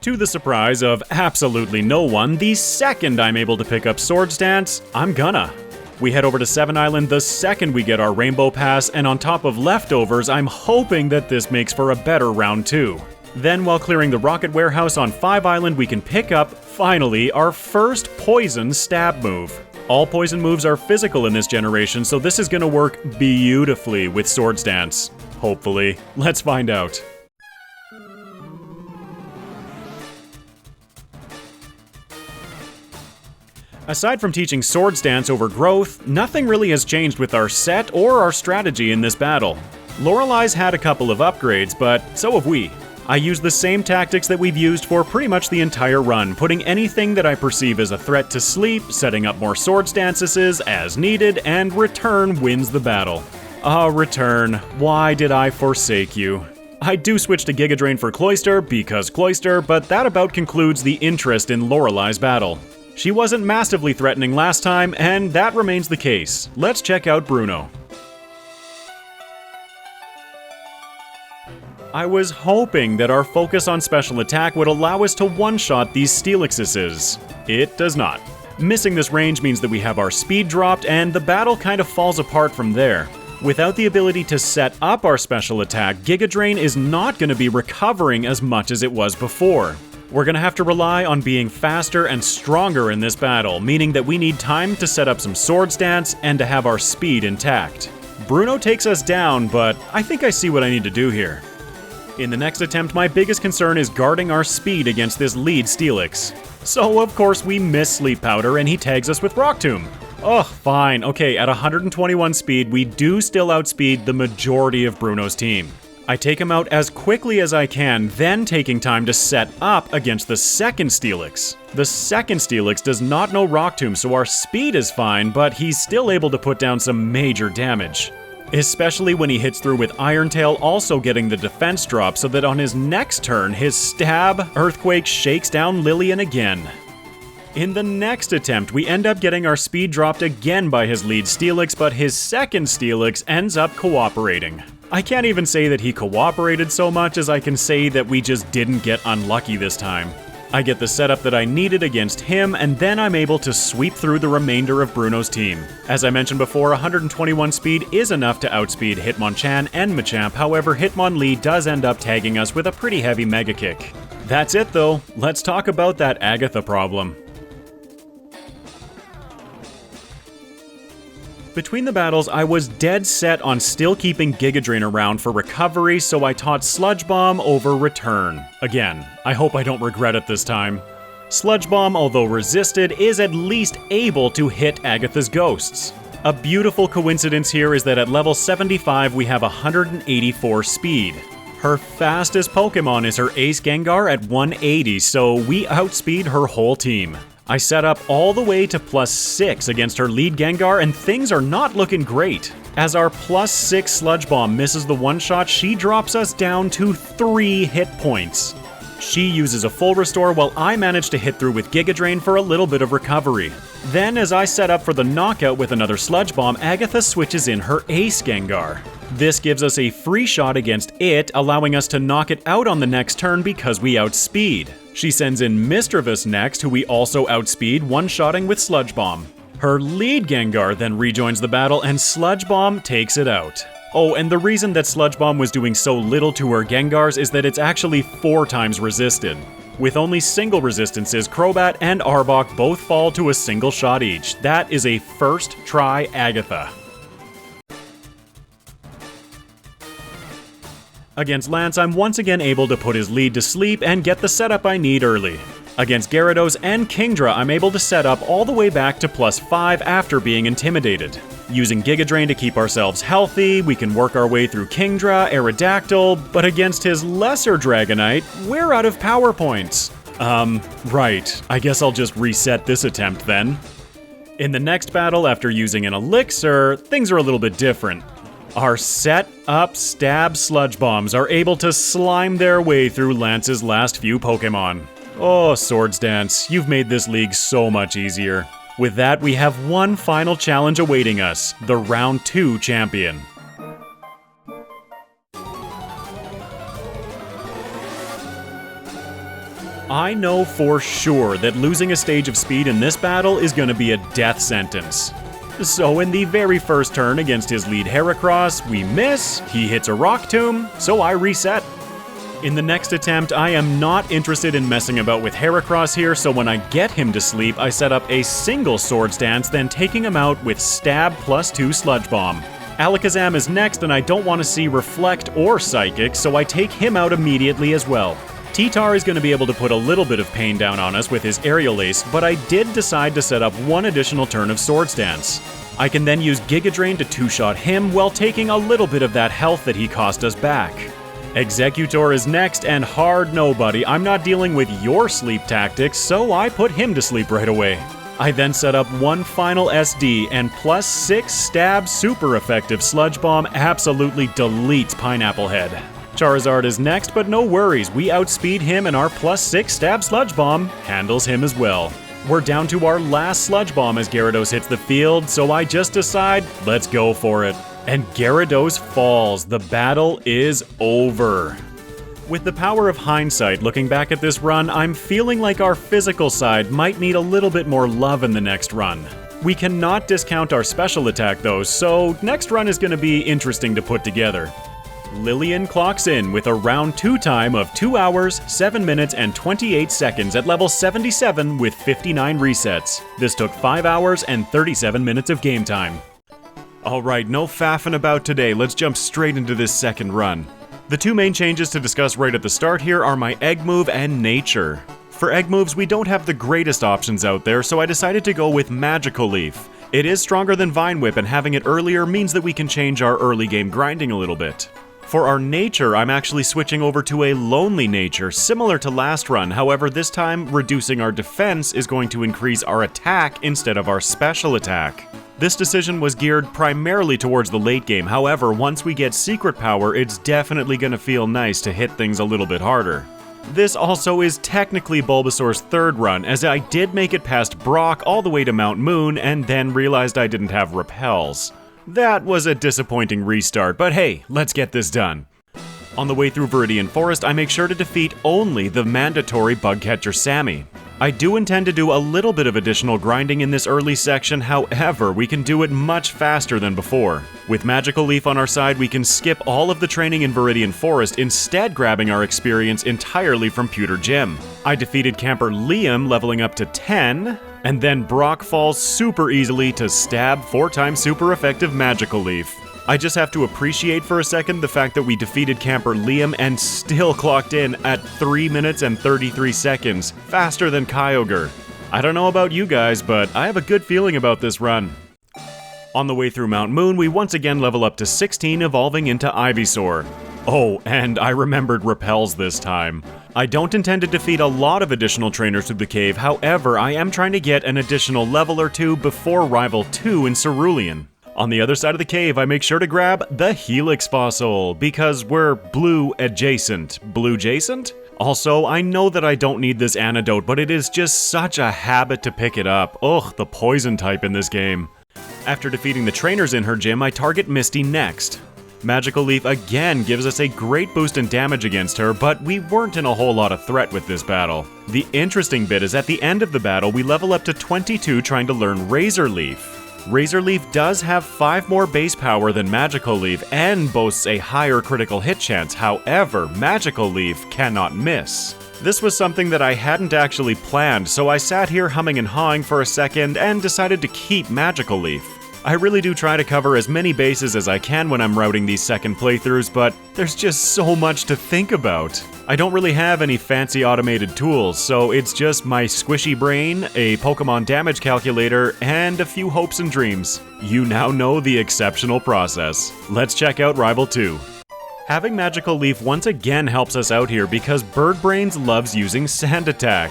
To the surprise of absolutely no one, the second I'm able to pick up Swords Dance, I'm gonna. We head over to 7 Island the second we get our Rainbow Pass, and on top of leftovers, I'm hoping that this makes for a better Round 2. Then, while clearing the Rocket Warehouse on 5 Island, we can pick up, finally, our first Poison Stab move. All poison moves are physical in this generation, so this is gonna work beautifully with Swords Dance. Hopefully. Let's find out. Aside from teaching Swords Dance over growth, nothing really has changed with our set or our strategy in this battle. Lorelei's had a couple of upgrades, but so have we. I use the same tactics that we've used for pretty much the entire run, putting anything that I perceive as a threat to sleep, setting up more Swords Dances as needed, and Return wins the battle. Ah, Return, why did I forsake you? I do switch to Giga Drain for Cloyster because Cloyster, but that about concludes the interest in Lorelei's battle. She wasn't massively threatening last time, and that remains the case. Let's check out Bruno. I was hoping that our focus on special attack would allow us to one-shot these Steelixes. It does not. Missing this range means that we have our speed dropped, and the battle kind of falls apart from there. Without the ability to set up our special attack, Giga Drain is not going to be recovering as much as it was before. We're going to have to rely on being faster and stronger in this battle, meaning that we need time to set up some Swords Dance and to have our speed intact. Bruno takes us down, but I think I see what I need to do here. In the next attempt, my biggest concern is guarding our speed against this lead Steelix. So, of course, we miss Sleep Powder and he tags us with Rock Tomb. Ugh, fine. Okay, at 121 speed, we do still outspeed the majority of Bruno's team. I take him out as quickly as I can, then taking time to set up against the second Steelix. The second Steelix does not know Rock Tomb, so our speed is fine, but he's still able to put down some major damage. Especially when he hits through with Iron Tail, also getting the defense drop so that on his next turn, his Stab Earthquake shakes down Lillian again. In the next attempt, we end up getting our speed dropped again by his lead Steelix, but his second Steelix ends up cooperating. I can't even say that he cooperated so much as I can say that we just didn't get unlucky this time. I get the setup that I needed against him, and then I'm able to sweep through the remainder of Bruno's team. As I mentioned before, 121 speed is enough to outspeed Hitmonchan and Machamp, however Hitmonlee does end up tagging us with a pretty heavy Mega Kick. That's it though, let's talk about that Agatha problem. Between the battles, I was dead set on still keeping Giga Drain around for recovery, so I taught Sludge Bomb over Return. Again, I hope I don't regret it this time. Sludge Bomb, although resisted, is at least able to hit Agatha's ghosts. A beautiful coincidence here is that at level 75 we have 184 speed. Her fastest Pokemon is her Ace Gengar at 180, so we outspeed her whole team. I set up all the way to +6 against her lead Gengar, and things are not looking great. As our +6 Sludge Bomb misses the one-shot, she drops us down to 3 hit points. She uses a full restore while I manage to hit through with Giga Drain for a little bit of recovery. Then, as I set up for the knockout with another Sludge Bomb, Agatha switches in her Ace Gengar. This gives us a free shot against it, allowing us to knock it out on the next turn because we outspeed. She sends in Misdreavus next, who we also outspeed, one-shotting with Sludge Bomb. Her lead Gengar then rejoins the battle, and Sludge Bomb takes it out. Oh, and the reason that Sludge Bomb was doing so little to her Gengars is that it's actually 4 times resisted. With only single resistances, Crobat and Arbok both fall to a single shot each. That is a first try Agatha. Against Lance, I'm once again able to put his lead to sleep and get the setup I need early. Against Gyarados and Kingdra, I'm able to set up all the way back to +5 after being intimidated. Using Giga Drain to keep ourselves healthy, we can work our way through Kingdra, Aerodactyl, but against his lesser Dragonite, we're out of power points. Right. I guess I'll just reset this attempt then. In the next battle, after using an Elixir, things are a little bit different. Our set-up stab sludge bombs are able to slime their way through Lance's last few Pokemon. Oh, Swords Dance, you've made this league so much easier. With that, we have one final challenge awaiting us, the Round 2 champion. I know for sure that losing a stage of speed in this battle is going to be a death sentence. So in the very first turn against his lead Heracross, we miss, he hits a Rock Tomb, so I reset. In the next attempt, I am not interested in messing about with Heracross here, so when I get him to sleep, I set up a single Swords Dance, then taking him out with Stab +2 Sludge Bomb. Alakazam is next, and I don't want to see Reflect or Psychic, so I take him out immediately as well. T-Tar is going to be able to put a little bit of pain down on us with his Aerial Ace, but I did decide to set up one additional turn of Swords Dance. I can then use Giga Drain to two-shot him while taking a little bit of that health that he cost us back. Executor is next, and hard no, buddy, I'm not dealing with your sleep tactics, so I put him to sleep right away. I then set up one final SD, and +6 stab super effective Sludge Bomb absolutely deletes Pineapple Head. Charizard is next, but no worries, we outspeed him and our +6 stab Sludge Bomb handles him as well. We're down to our last Sludge Bomb as Gyarados hits the field, so I just decide, let's go for it. And Gyarados falls, the battle is over. With the power of hindsight, looking back at this run, I'm feeling like our physical side might need a little bit more love in the next run. We cannot discount our special attack though, so next run is going to be interesting to put together. Lillian clocks in with a round 2 time of 2 hours, 7 minutes, and 28 seconds at level 77 with 59 resets. This took 5 hours and 37 minutes of game time. Alright, no faffing about today, let's jump straight into this second run. The two main changes to discuss right at the start here are my Egg Move and Nature. For Egg Moves, we don't have the greatest options out there, so I decided to go with Magical Leaf. It is stronger than Vine Whip, and having it earlier means that we can change our early game grinding a little bit. For our Nature, I'm actually switching over to a Lonely Nature, similar to last run, however this time reducing our defense is going to increase our attack instead of our special attack. This decision was geared primarily towards the late game, however once we get Secret Power it's definitely going to feel nice to hit things a little bit harder. This also is technically Bulbasaur's third run, as I did make it past Brock all the way to Mount Moon and then realized I didn't have repels. That was a disappointing restart, but hey, let's get this done. On the way through Viridian Forest, I make sure to defeat only the mandatory Bugcatcher Sammy. I do intend to do a little bit of additional grinding in this early section, however, we can do it much faster than before. With Magical Leaf on our side, we can skip all of the training in Viridian Forest, instead grabbing our experience entirely from Pewter Gym. I defeated Camper Liam, leveling up to 10, and then Brock falls super easily to stab 4x super effective Magical Leaf. I just have to appreciate for a second the fact that we defeated Camper Liam and still clocked in at 3 minutes and 33 seconds, faster than Kyogre. I don't know about you guys, but I have a good feeling about this run. On the way through Mount Moon, we once again level up to 16, evolving into Ivysaur. Oh, and I remembered repels this time. I don't intend to defeat a lot of additional trainers through the cave, however, I am trying to get an additional level or two before Rival 2 in Cerulean. On the other side of the cave, I make sure to grab the Helix Fossil, because we're blue adjacent. Blue-jacent? Also, I know that I don't need this antidote, but it is just such a habit to pick it up. Ugh, the poison type in this game. After defeating the trainers in her gym, I target Misty next. Magical Leaf again gives us a great boost in damage against her, but we weren't in a whole lot of threat with this battle. The interesting bit is at the end of the battle, we level up to 22 trying to learn Razor Leaf. Razor Leaf does have 5 more base power than Magical Leaf and boasts a higher critical hit chance, however, Magical Leaf cannot miss. This was something that I hadn't actually planned, so I sat here humming and hawing for a second and decided to keep Magical Leaf. I really do try to cover as many bases as I can when I'm routing these second playthroughs, but there's just so much to think about. I don't really have any fancy automated tools, so it's just my squishy brain, a Pokemon damage calculator, and a few hopes and dreams. You now know the exceptional process. Let's check out Rival 2. Having Magical Leaf once again helps us out here because Bird Brains loves using Sand Attack.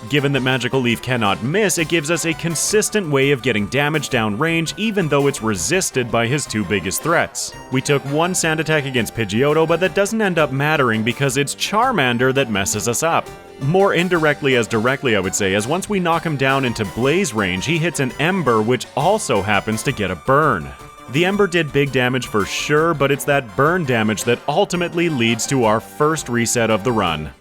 Given that Magical Leaf cannot miss, it gives us a consistent way of getting damage downrange even though it's resisted by his two biggest threats. We took one Sand Attack against Pidgeotto, but that doesn't end up mattering because it's Charmander that messes us up. More indirectly as directly, I would say, as once we knock him down into Blaze range, he hits an Ember, which also happens to get a burn. The Ember did big damage for sure, but it's that burn damage that ultimately leads to our first reset of the run.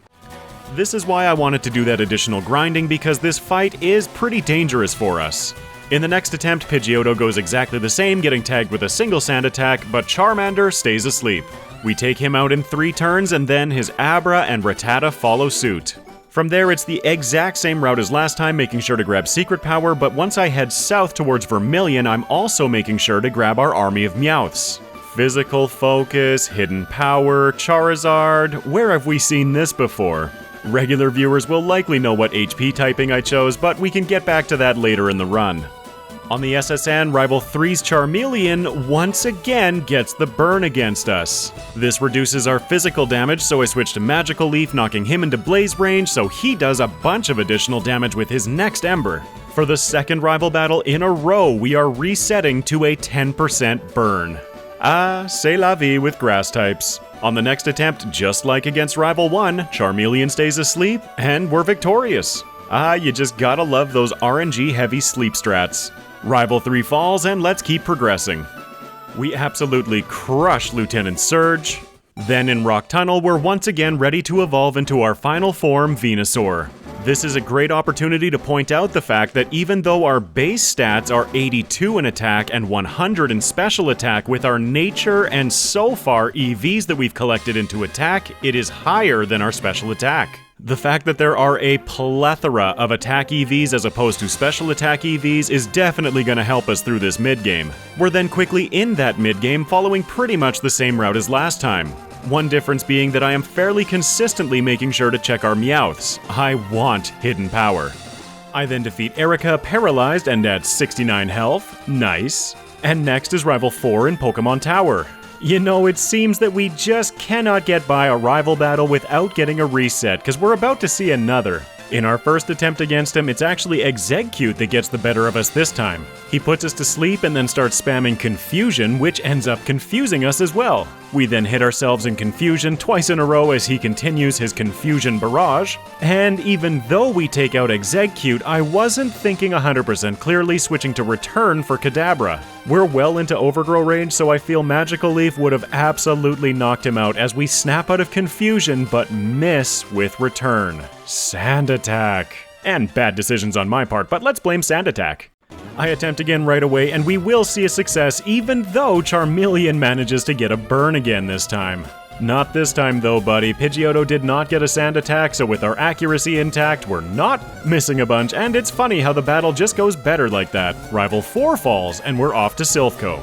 This is why I wanted to do that additional grinding, because this fight is pretty dangerous for us. In the next attempt, Pidgeotto goes exactly the same, getting tagged with a single Sand Attack, but Charmander stays asleep. We take him out in 3 turns, and then his Abra and Rattata follow suit. From there, it's the exact same route as last time, making sure to grab Secret Power, but once I head south towards Vermilion, I'm also making sure to grab our army of Meowths. Physical Focus, Hidden Power, Charizard, where have we seen this before? Regular viewers will likely know what HP typing I chose, but we can get back to that later in the run. On the SSN, Rival 3's Charmeleon once again gets the burn against us. This reduces our physical damage, so I switch to Magical Leaf, knocking him into Blaze range, so he does a bunch of additional damage with his next Ember. For the second rival battle in a row, we are resetting to a 10% burn. Ah, c'est la vie with grass types. On the next attempt, just like against Rival 1, Charmeleon stays asleep, and we're victorious. Ah, you just gotta love those RNG-heavy sleep strats. Rival 3 falls, and let's keep progressing. We absolutely crush Lieutenant Surge. Then in Rock Tunnel, we're once again ready to evolve into our final form, Venusaur. This is a great opportunity to point out the fact that even though our base stats are 82 in attack and 100 in special attack, with our nature and so far EVs that we've collected into attack, it is higher than our special attack. The fact that there are a plethora of attack EVs as opposed to special attack EVs is definitely going to help us through this mid-game. We're then quickly in that mid-game, following pretty much the same route as last time. One difference being that I am fairly consistently making sure to check our Meowths. I want Hidden Power. I then defeat Erica, paralyzed and at 69 health. Nice. And next is Rival 4 in Pokemon Tower. You know, it seems that we just cannot get by a rival battle without getting a reset, because we're about to see another. In our first attempt against him, it's actually Exeggcute that gets the better of us this time. He puts us to sleep and then starts spamming Confusion, which ends up confusing us as well. We then hit ourselves in Confusion twice in a row as he continues his Confusion barrage. And even though we take out Exeggcute, I wasn't thinking 100% clearly, switching to Return for Kadabra. We're well into Overgrow range, so I feel Magical Leaf would have absolutely knocked him out as we snap out of Confusion but miss with Return. Sand Attack. And bad decisions on my part, but let's blame Sand Attack. I attempt again right away, and we will see a success even though Charmeleon manages to get a burn again this time. Not this time though, buddy. Pidgeotto did not get a Sand Attack, so with our accuracy intact, we're not missing a bunch, and it's funny how the battle just goes better like that. Rival 4 falls, and we're off to Silphco.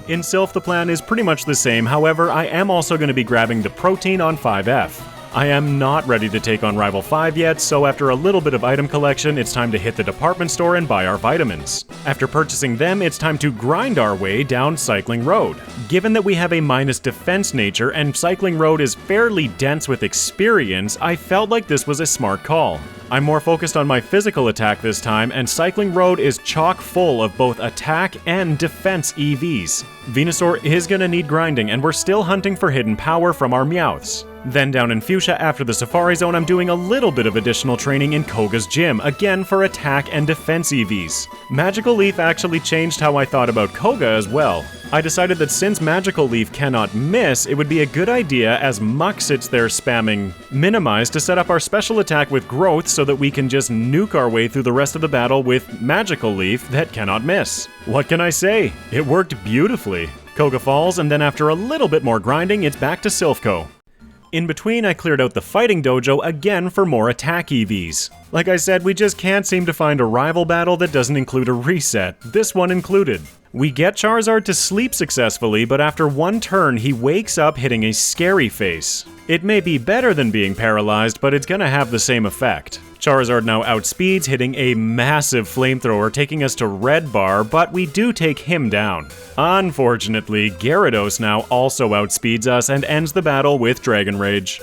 In Silph, the plan is pretty much the same, however, I am also going to be grabbing the Protein on 5F. I am not ready to take on Rival 5 yet, so after a little bit of item collection, it's time to hit the department store and buy our vitamins. After purchasing them, it's time to grind our way down Cycling Road. Given that we have a minus defense nature and Cycling Road is fairly dense with experience, I felt like this was a smart call. I'm more focused on my physical attack this time, and Cycling Road is chock full of both attack and defense EVs. Venusaur is gonna need grinding, and we're still hunting for Hidden Power from our Meowths. Then down in Fuchsia, after the Safari Zone, I'm doing a little bit of additional training in Koga's gym, again for attack and defense EVs. Magical Leaf actually changed how I thought about Koga as well. I decided that since Magical Leaf cannot miss, it would be a good idea, as Muck sits there spamming Minimize, to set up our special attack with Growth so that we can just nuke our way through the rest of the battle with Magical Leaf that cannot miss. What can I say? It worked beautifully. Koga falls, and then after a little bit more grinding, it's back to Silphco. In between, I cleared out the Fighting Dojo again for more attack EVs. Like I said, we just can't seem to find a rival battle that doesn't include a reset, this one included. We get Charizard to sleep successfully, but after one turn, he wakes up hitting a scary face. It may be better than being paralyzed, but it's gonna have the same effect. Charizard now outspeeds, hitting a massive flamethrower, taking us to red bar, but we do take him down. Unfortunately, Gyarados now also outspeeds us and ends the battle with Dragon Rage.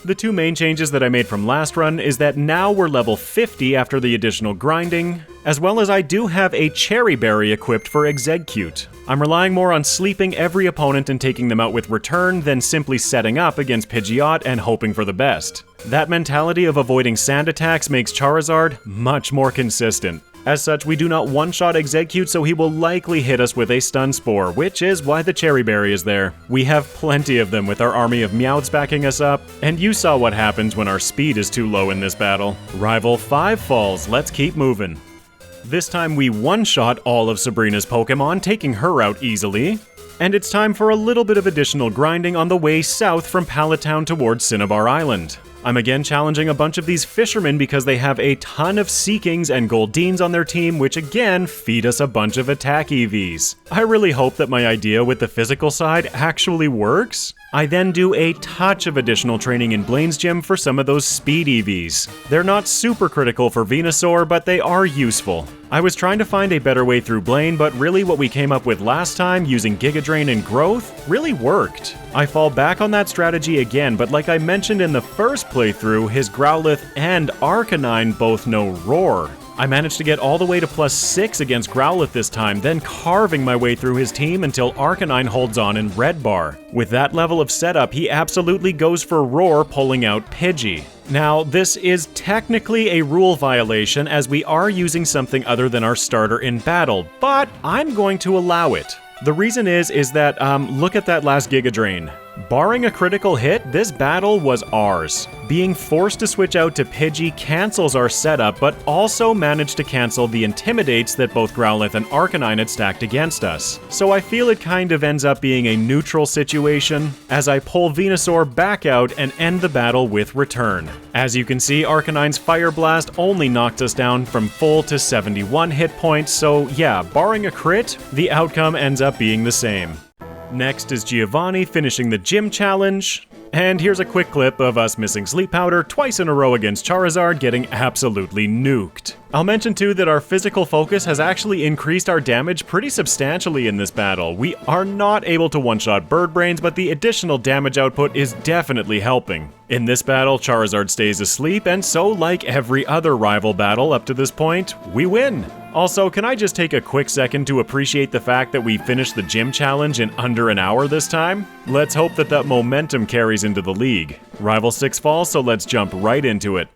The two main changes that I made from last run is that now we're level 50 after the additional grinding, as well as I do have a Cherry Berry equipped for Execute. I'm relying more on sleeping every opponent and taking them out with Return than simply setting up against Pidgeot and hoping for the best. That mentality of avoiding sand attacks makes Charizard much more consistent. As such, we do not one-shot Execute, so he will likely hit us with a Stun Spore, which is why the Cherry Berry is there. We have plenty of them with our army of Meowths backing us up, and you saw what happens when our speed is too low in this battle. Rival 5 falls, let's keep moving. This time we one-shot all of Sabrina's Pokémon, taking her out easily. And it's time for a little bit of additional grinding on the way south from Pallet Town towards Cinnabar Island. I'm again challenging a bunch of these fishermen because they have a ton of Seekings and Goldines on their team, which again feed us a bunch of attack EVs. I really hope that my idea with the physical side actually works. I then do a touch of additional training in Blaine's gym for some of those speed EVs. They're not super critical for Venusaur, but they are useful. I was trying to find a better way through Blaine, but really what we came up with last time, using Giga Drain and Growth, really worked. I fall back on that strategy again, but like I mentioned in the first playthrough, his Growlithe and Arcanine both know Roar. I managed to get all the way to +6 against Growlithe this time, then carving my way through his team until Arcanine holds on in red bar. With that level of setup, he absolutely goes for Roar, pulling out Pidgey. Now, this is technically a rule violation as we are using something other than our starter in battle, but I'm going to allow it. The reason is that, look at that last Giga Drain. Barring a critical hit, this battle was ours. Being forced to switch out to Pidgey cancels our setup, but also managed to cancel the Intimidates that both Growlithe and Arcanine had stacked against us. So I feel it kind of ends up being a neutral situation, as I pull Venusaur back out and end the battle with Return. As you can see, Arcanine's Fire Blast only knocked us down from full to 71 hit points, so yeah, barring a crit, the outcome ends up being the same. Next is Giovanni finishing the gym challenge, and here's a quick clip of us missing Sleep Powder twice in a row against Charizard, getting absolutely nuked. I'll mention too that our physical focus has actually increased our damage pretty substantially in this battle. We are not able to one-shot Bird Brains, but the additional damage output is definitely helping. In this battle, Charizard stays asleep, and so like every other rival battle up to this point, we win! Also, can I just take a quick second to appreciate the fact that we finished the gym challenge in under an hour this time? Let's hope that that momentum carries into the league. Rival 6 falls, so let's jump right into it.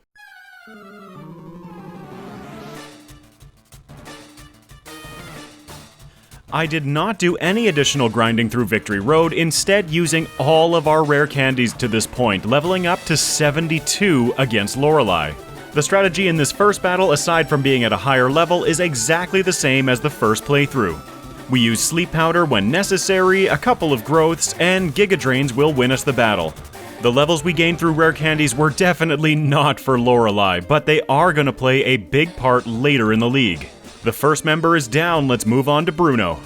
I did not do any additional grinding through Victory Road, instead using all of our rare candies to this point, leveling up to 72 against Lorelei. The strategy in this first battle, aside from being at a higher level, is exactly the same as the first playthrough. We use Sleep Powder when necessary, a couple of Growths, and Giga Drains will win us the battle. The levels we gained through rare candies were definitely not for Lorelei, but they are going to play a big part later in the league. The first member is down, let's move on to Bruno.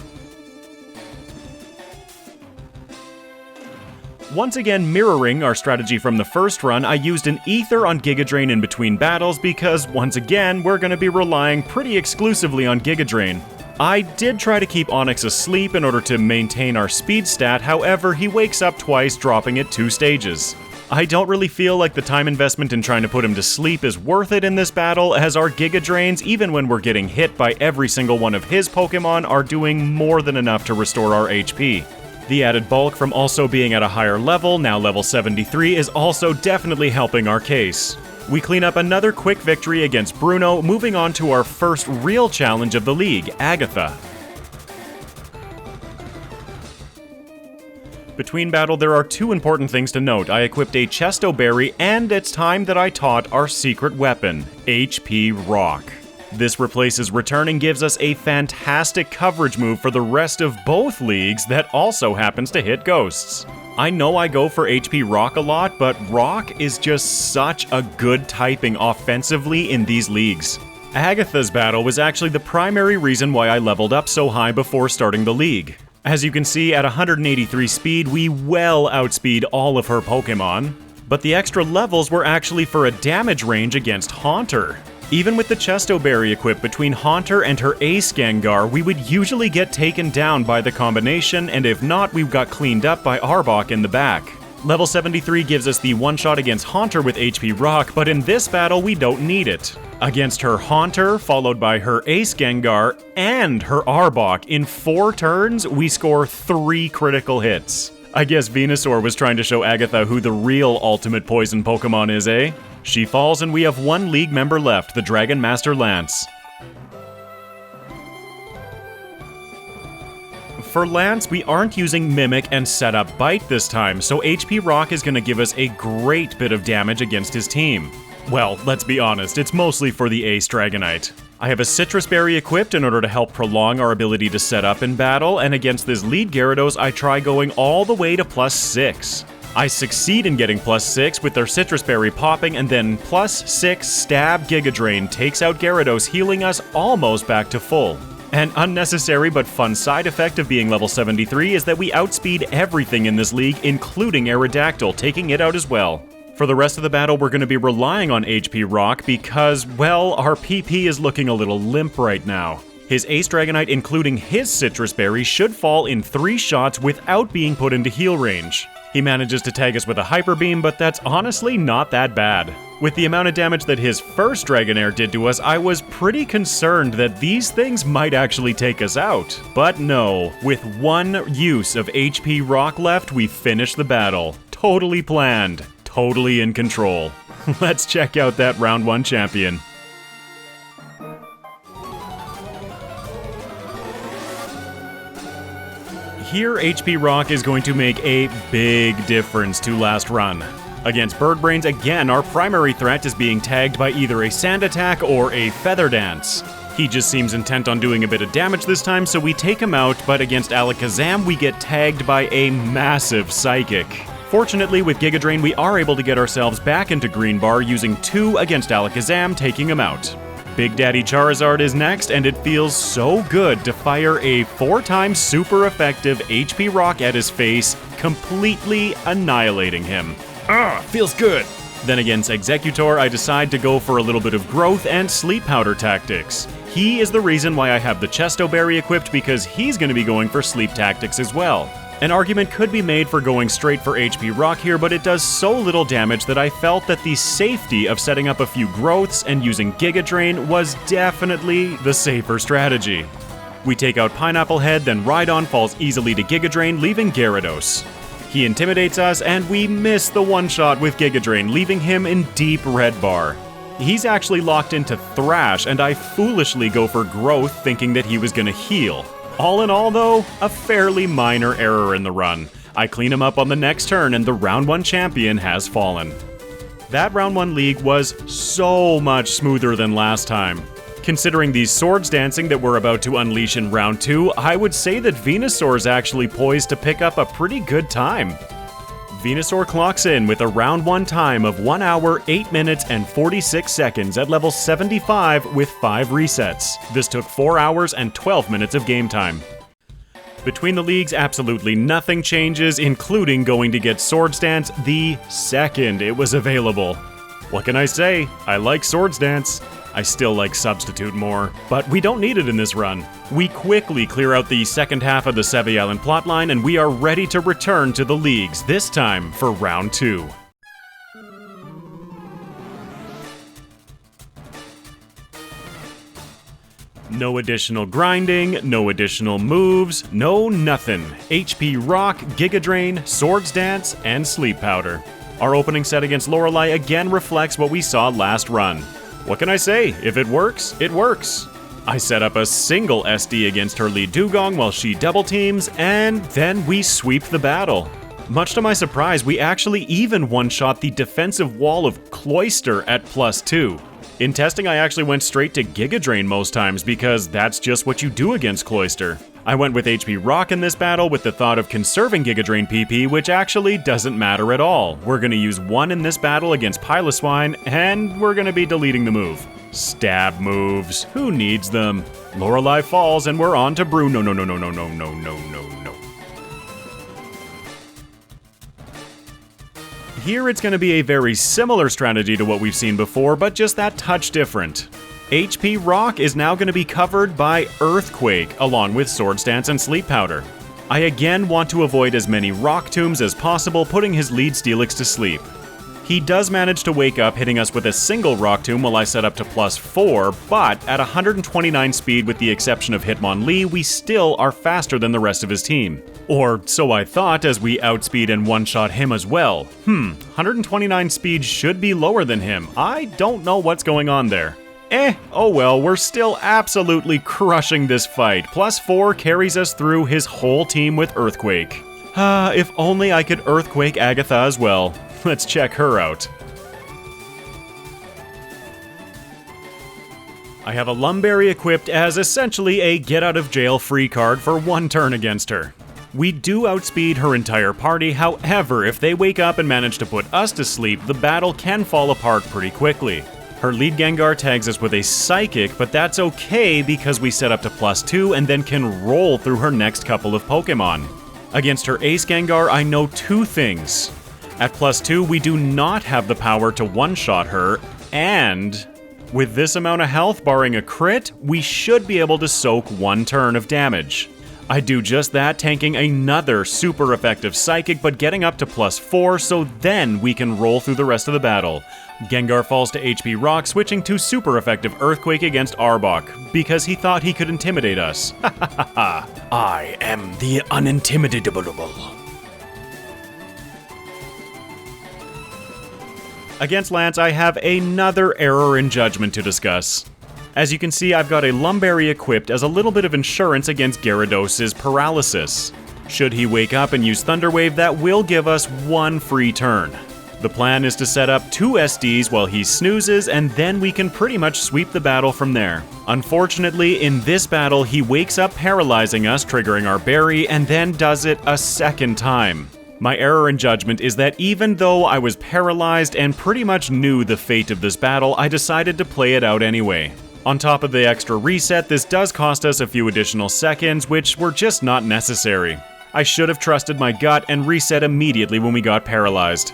Once again mirroring our strategy from the first run, I used an Ether on Giga Drain in between battles because, once again, we're going to be relying pretty exclusively on Giga Drain. I did try to keep Onix asleep in order to maintain our speed stat, however, he wakes up twice, dropping at 2 stages. I don't really feel like the time investment in trying to put him to sleep is worth it in this battle, as our Giga Drains, even when we're getting hit by every single one of his Pokemon, are doing more than enough to restore our HP. The added bulk from also being at a higher level, now level 73, is also definitely helping our case. We clean up another quick victory against Bruno, moving on to our first real challenge of the league, Agatha. Between battle, there are 2 important things to note. I equipped a Chesto Berry, and it's time that I taught our secret weapon, HP Rock. This replaces Return and gives us a fantastic coverage move for the rest of both leagues that also happens to hit ghosts. I know I go for HP Rock a lot, but Rock is just such a good typing offensively in these leagues. Agatha's battle was actually the primary reason why I leveled up so high before starting the league. As you can see, at 183 speed, we well outspeed all of her Pokémon, but the extra levels were actually for a damage range against Haunter. Even with the Chesto Berry equipped between Haunter and her Ace Gengar, we would usually get taken down by the combination, and if not, we got cleaned up by Arbok in the back. Level 73 gives us the one-shot against Haunter with HP Rock, but in this battle we don't need it. Against her Haunter, followed by her Ace Gengar, and her Arbok, in 4 turns, we score 3 critical hits. I guess Venusaur was trying to show Agatha who the real ultimate poison Pokemon is, eh? She falls and we have 1 league member left, the Dragon Master Lance. For Lance, we aren't using Mimic and Setup Bite this time, so HP Rock is going to give us a great bit of damage against his team. Well, let's be honest, it's mostly for the Ace Dragonite. I have a Citrus Berry equipped in order to help prolong our ability to set up in battle, and against this lead Gyarados, I try going all the way to +6. I succeed in getting +6 with their Citrus Berry popping, and then +6 Stab Giga Drain takes out Gyarados, healing us almost back to full. An unnecessary but fun side effect of being level 73 is that we outspeed everything in this league, including Aerodactyl, taking it out as well. For the rest of the battle, we're going to be relying on HP Rock because, well, our PP is looking a little limp right now. His Ace Dragonite, including his Citrus Berry, should fall in 3 shots without being put into heal range. He manages to tag us with a Hyper Beam, but that's honestly not that bad. With the amount of damage that his first Dragonair did to us, I was pretty concerned that these things might actually take us out. But no, with 1 use of HP Rock left, we finish the battle. Totally planned, totally in control. Let's check out that round 1 champion. Here, HP Rock is going to make a big difference to last run. Against Bird Brains, again, our primary threat is being tagged by either a Sand Attack or a Feather Dance. He just seems intent on doing a bit of damage this time, so we take him out, but against Alakazam, we get tagged by a massive Psychic. Fortunately, with Giga Drain, we are able to get ourselves back into Green Bar using 2 against Alakazam, taking him out. Big Daddy Charizard is next, and it feels so good to fire a 4-time super effective HP Rock at his face, completely annihilating him. Feels good! Then against Executor, I decide to go for a little bit of growth and Sleep Powder tactics. He is the reason why I have the Chesto Berry equipped, because he's going to be going for sleep tactics as well. An argument could be made for going straight for HP Rock here, but it does so little damage that I felt that the safety of setting up a few growths and using Giga Drain was definitely the safer strategy. We take out Pineapple Head, then Rhydon falls easily to Giga Drain, leaving Gyarados. He intimidates us, and we miss the one-shot with Giga Drain, leaving him in deep red bar. He's actually locked into Thrash, and I foolishly go for Growth, thinking that he was gonna heal. All in all, though, a fairly minor error in the run. I clean him up on the next turn, and the round 1 champion has fallen. That round 1 league was so much smoother than last time. Considering these swords dancing that we're about to unleash in round 2, I would say that Venusaur is actually poised to pick up a pretty good time. Venusaur clocks in with a round 1 time of 1 hour, 8 minutes, and 46 seconds at level 75 with 5 resets. This took 4 hours and 12 minutes of game time. Between the leagues, absolutely nothing changes, including going to get Swords Dance the second it was available. What can I say? I like Swords Dance. I still like Substitute more, but we don't need it in this run. We quickly clear out the second half of the Sevii Island plotline, and we are ready to return to the leagues, this time for round 2. No additional grinding, no additional moves, no nothing. HP Rock, Giga Drain, Swords Dance, and Sleep Powder. Our opening set against Lorelei again reflects what we saw last run. What can I say? If it works, it works. I set up a single SD against her lead Dugong while she double teams, and then we sweep the battle. Much to my surprise, we actually even one-shot the defensive wall of Cloyster at +2. In testing, I actually went straight to Giga Drain most times because that's just what you do against Cloyster. I went with HP Rock in this battle with the thought of conserving Giga Drain PP, which actually doesn't matter at all. We're going to use 1 in this battle against Piloswine, and we're going to be deleting the move. Stab moves. Who needs them? Lorelei falls and we're on to Brew. No. Here it's going to be a very similar strategy to what we've seen before, but just that touch different. HP Rock is now going to be covered by Earthquake, along with Swords Dance and Sleep Powder. I again want to avoid as many Rock Tombs as possible, putting his lead Steelix to sleep. He does manage to wake up, hitting us with a single Rock Tomb while I set up to +4, but at 129 speed with the exception of Hitmonlee, we still are faster than the rest of his team. Or so I thought as we outspeed and one-shot him as well. 129 speed should be lower than him. I don't know what's going on there. Oh well, we're still absolutely crushing this fight. +4 carries us through his whole team with Earthquake. If only I could Earthquake Agatha as well. Let's check her out. I have a Lumberry equipped as essentially a get-out-of-jail-free card for one turn against her. We do outspeed her entire party, however, if they wake up and manage to put us to sleep, the battle can fall apart pretty quickly. Her lead Gengar tags us with a Psychic, but that's okay because we set up to +2 and then can roll through her next couple of Pokemon. Against her Ace Gengar, I know two things. At +2, we do not have the power to one-shot her, and with this amount of health, barring a crit, we should be able to soak one turn of damage. I do just that, tanking another super effective Psychic, but getting up to +4, so then we can roll through the rest of the battle. Gengar falls to HP Rock, switching to super effective Earthquake against Arbok, because he thought he could intimidate us. I am the unintimidatable. Against Lance, I have another error in judgment to discuss. As you can see, I've got a Lumberry equipped as a little bit of insurance against Gyarados' paralysis. Should he wake up and use Thunder Wave, that will give us one free turn. The plan is to set up 2 SDs while he snoozes, and then we can pretty much sweep the battle from there. Unfortunately, in this battle, he wakes up paralyzing us, triggering our berry, and then does it a second time. My error in judgment is that even though I was paralyzed and pretty much knew the fate of this battle, I decided to play it out anyway. On top of the extra reset, this does cost us a few additional seconds, which were just not necessary. I should have trusted my gut and reset immediately when we got paralyzed.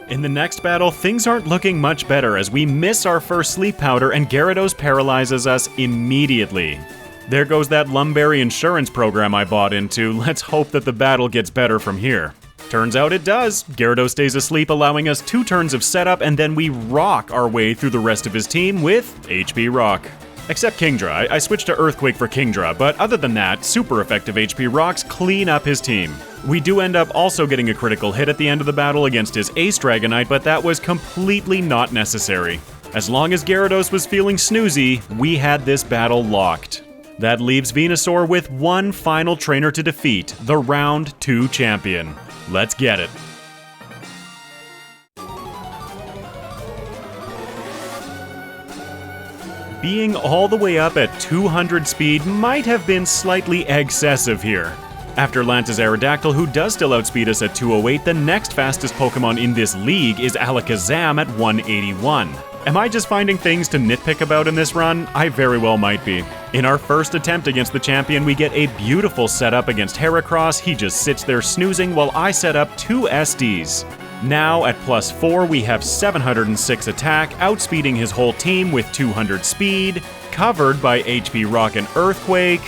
In the next battle, things aren't looking much better as we miss our first Sleep Powder and Gyarados paralyzes us immediately. There goes that Lumberry insurance program I bought into. Let's hope that the battle gets better from here. Turns out it does. Gyarados stays asleep, allowing us 2 turns of setup, and then we rock our way through the rest of his team with HP Rock. Except Kingdra. I switched to Earthquake for Kingdra, but other than that, super effective HP Rocks clean up his team. We do end up also getting a critical hit at the end of the battle against his Ace Dragonite, but that was completely not necessary. As long as Gyarados was feeling snoozy, we had this battle locked. That leaves Venusaur with one final trainer to defeat, the Round 2 champion. Let's get it. Being all the way up at 200 speed might have been slightly excessive here. After Lance's Aerodactyl, who does still outspeed us at 208, the next fastest Pokemon in this league is Alakazam at 181. Am I just finding things to nitpick about in this run? I very well might be. In our first attempt against the champion, we get a beautiful setup against Heracross. He just sits there snoozing while I set up 2 SDs. Now at +4, we have 706 attack, outspeeding his whole team with 200 speed, covered by HP Rock and Earthquake.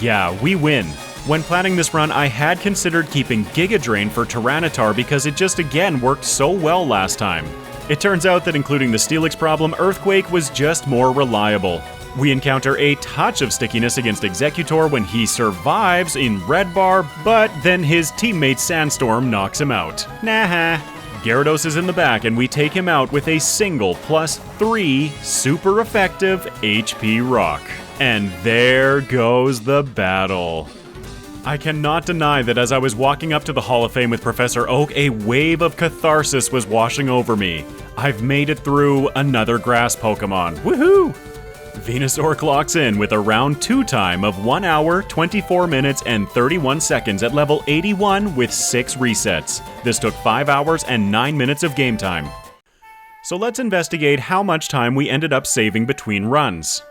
Yeah, we win. When planning this run, I had considered keeping Giga Drain for Tyranitar because it just again worked so well last time. It turns out that including the Steelix problem, Earthquake was just more reliable. We encounter a touch of stickiness against Executor when he survives in Red Bar, but then his teammate Sandstorm knocks him out. Nah. Gyarados is in the back and we take him out with a single +3 super effective HP Rock. And there goes the battle. I cannot deny that as I was walking up to the Hall of Fame with Professor Oak, a wave of catharsis was washing over me. I've made it through another grass Pokemon. Woohoo! Venusaur clocks in with a round 2 time of 1 hour, 24 minutes, and 31 seconds at level 81 with 6 resets. This took 5 hours and 9 minutes of game time. So let's investigate how much time we ended up saving between runs.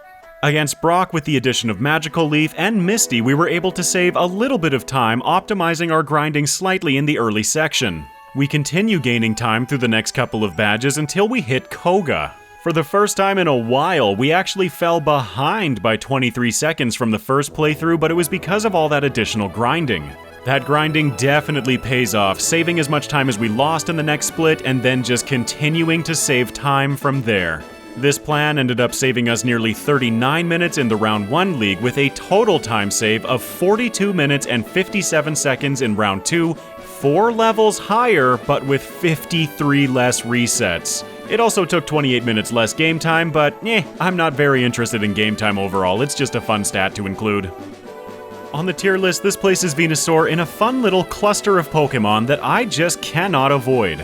Against Brock, with the addition of Magical Leaf and Misty, we were able to save a little bit of time, optimizing our grinding slightly in the early section. We continue gaining time through the next couple of badges until we hit Koga. For the first time in a while, we actually fell behind by 23 seconds from the first playthrough, but it was because of all that additional grinding. That grinding definitely pays off, saving as much time as we lost in the next split and then just continuing to save time from there. This plan ended up saving us nearly 39 minutes in the Round 1 League, with a total time save of 42 minutes and 57 seconds in Round 2, 4 levels higher, but with 53 less resets. It also took 28 minutes less game time, but I'm not very interested in game time overall, it's just a fun stat to include. On the tier list, this places Venusaur in a fun little cluster of Pokemon that I just cannot avoid.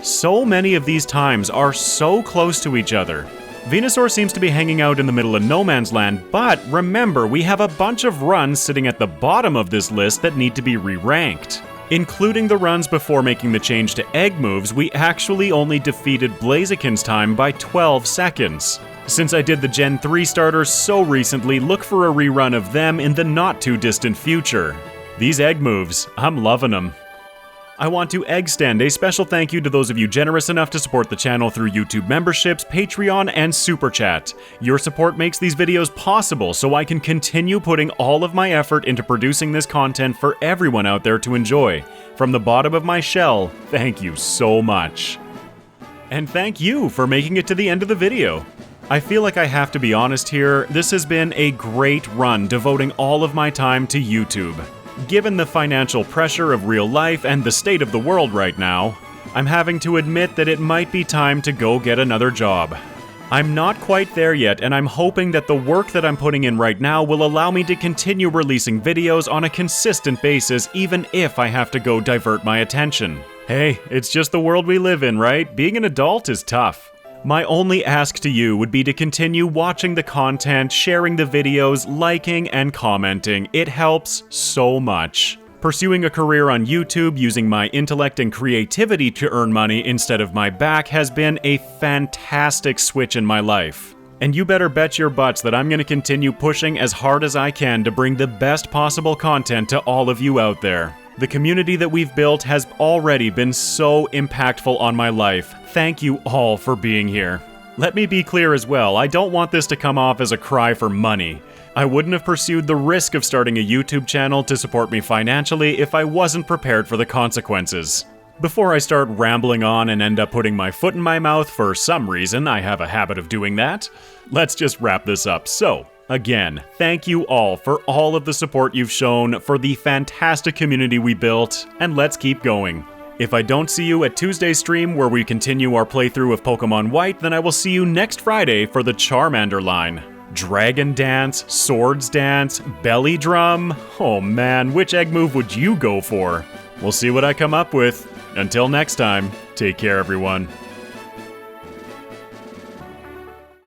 So many of these times are so close to each other. Venusaur seems to be hanging out in the middle of no man's land, but remember, we have a bunch of runs sitting at the bottom of this list that need to be re-ranked. Including the runs before making the change to egg moves, we actually only defeated Blaziken's time by 12 seconds. Since I did the Gen 3 starters so recently, look for a rerun of them in the not too distant future. These egg moves, I'm loving them. I want to extend a special thank you to those of you generous enough to support the channel through YouTube memberships, Patreon, and Super Chat. Your support makes these videos possible, so I can continue putting all of my effort into producing this content for everyone out there to enjoy. From the bottom of my shell, thank you so much. And thank you for making it to the end of the video. I feel like I have to be honest here, this has been a great run devoting all of my time to YouTube. Given the financial pressure of real life and the state of the world right now, I'm having to admit that it might be time to go get another job. I'm not quite there yet, and I'm hoping that the work that I'm putting in right now will allow me to continue releasing videos on a consistent basis, even if I have to go divert my attention. Hey, it's just the world we live in, right? Being an adult is tough. My only ask to you would be to continue watching the content, sharing the videos, liking, and commenting. It helps so much. Pursuing a career on YouTube using my intellect and creativity to earn money instead of my back has been a fantastic switch in my life. And you better bet your butts that I'm going to continue pushing as hard as I can to bring the best possible content to all of you out there. The community that we've built has already been so impactful on my life. Thank you all for being here. Let me be clear as well, I don't want this to come off as a cry for money. I wouldn't have pursued the risk of starting a YouTube channel to support me financially if I wasn't prepared for the consequences. Before I start rambling on and end up putting my foot in my mouth for some reason, I have a habit of doing that, let's just wrap this up. So, again, thank you all for all of the support you've shown, for the fantastic community we built, and let's keep going. If I don't see you at Tuesday's stream where we continue our playthrough of Pokemon White, then I will see you next Friday for the Charmander line. Dragon Dance, Swords Dance, Belly Drum. Oh man, which egg move would you go for? We'll see what I come up with. Until next time, take care everyone.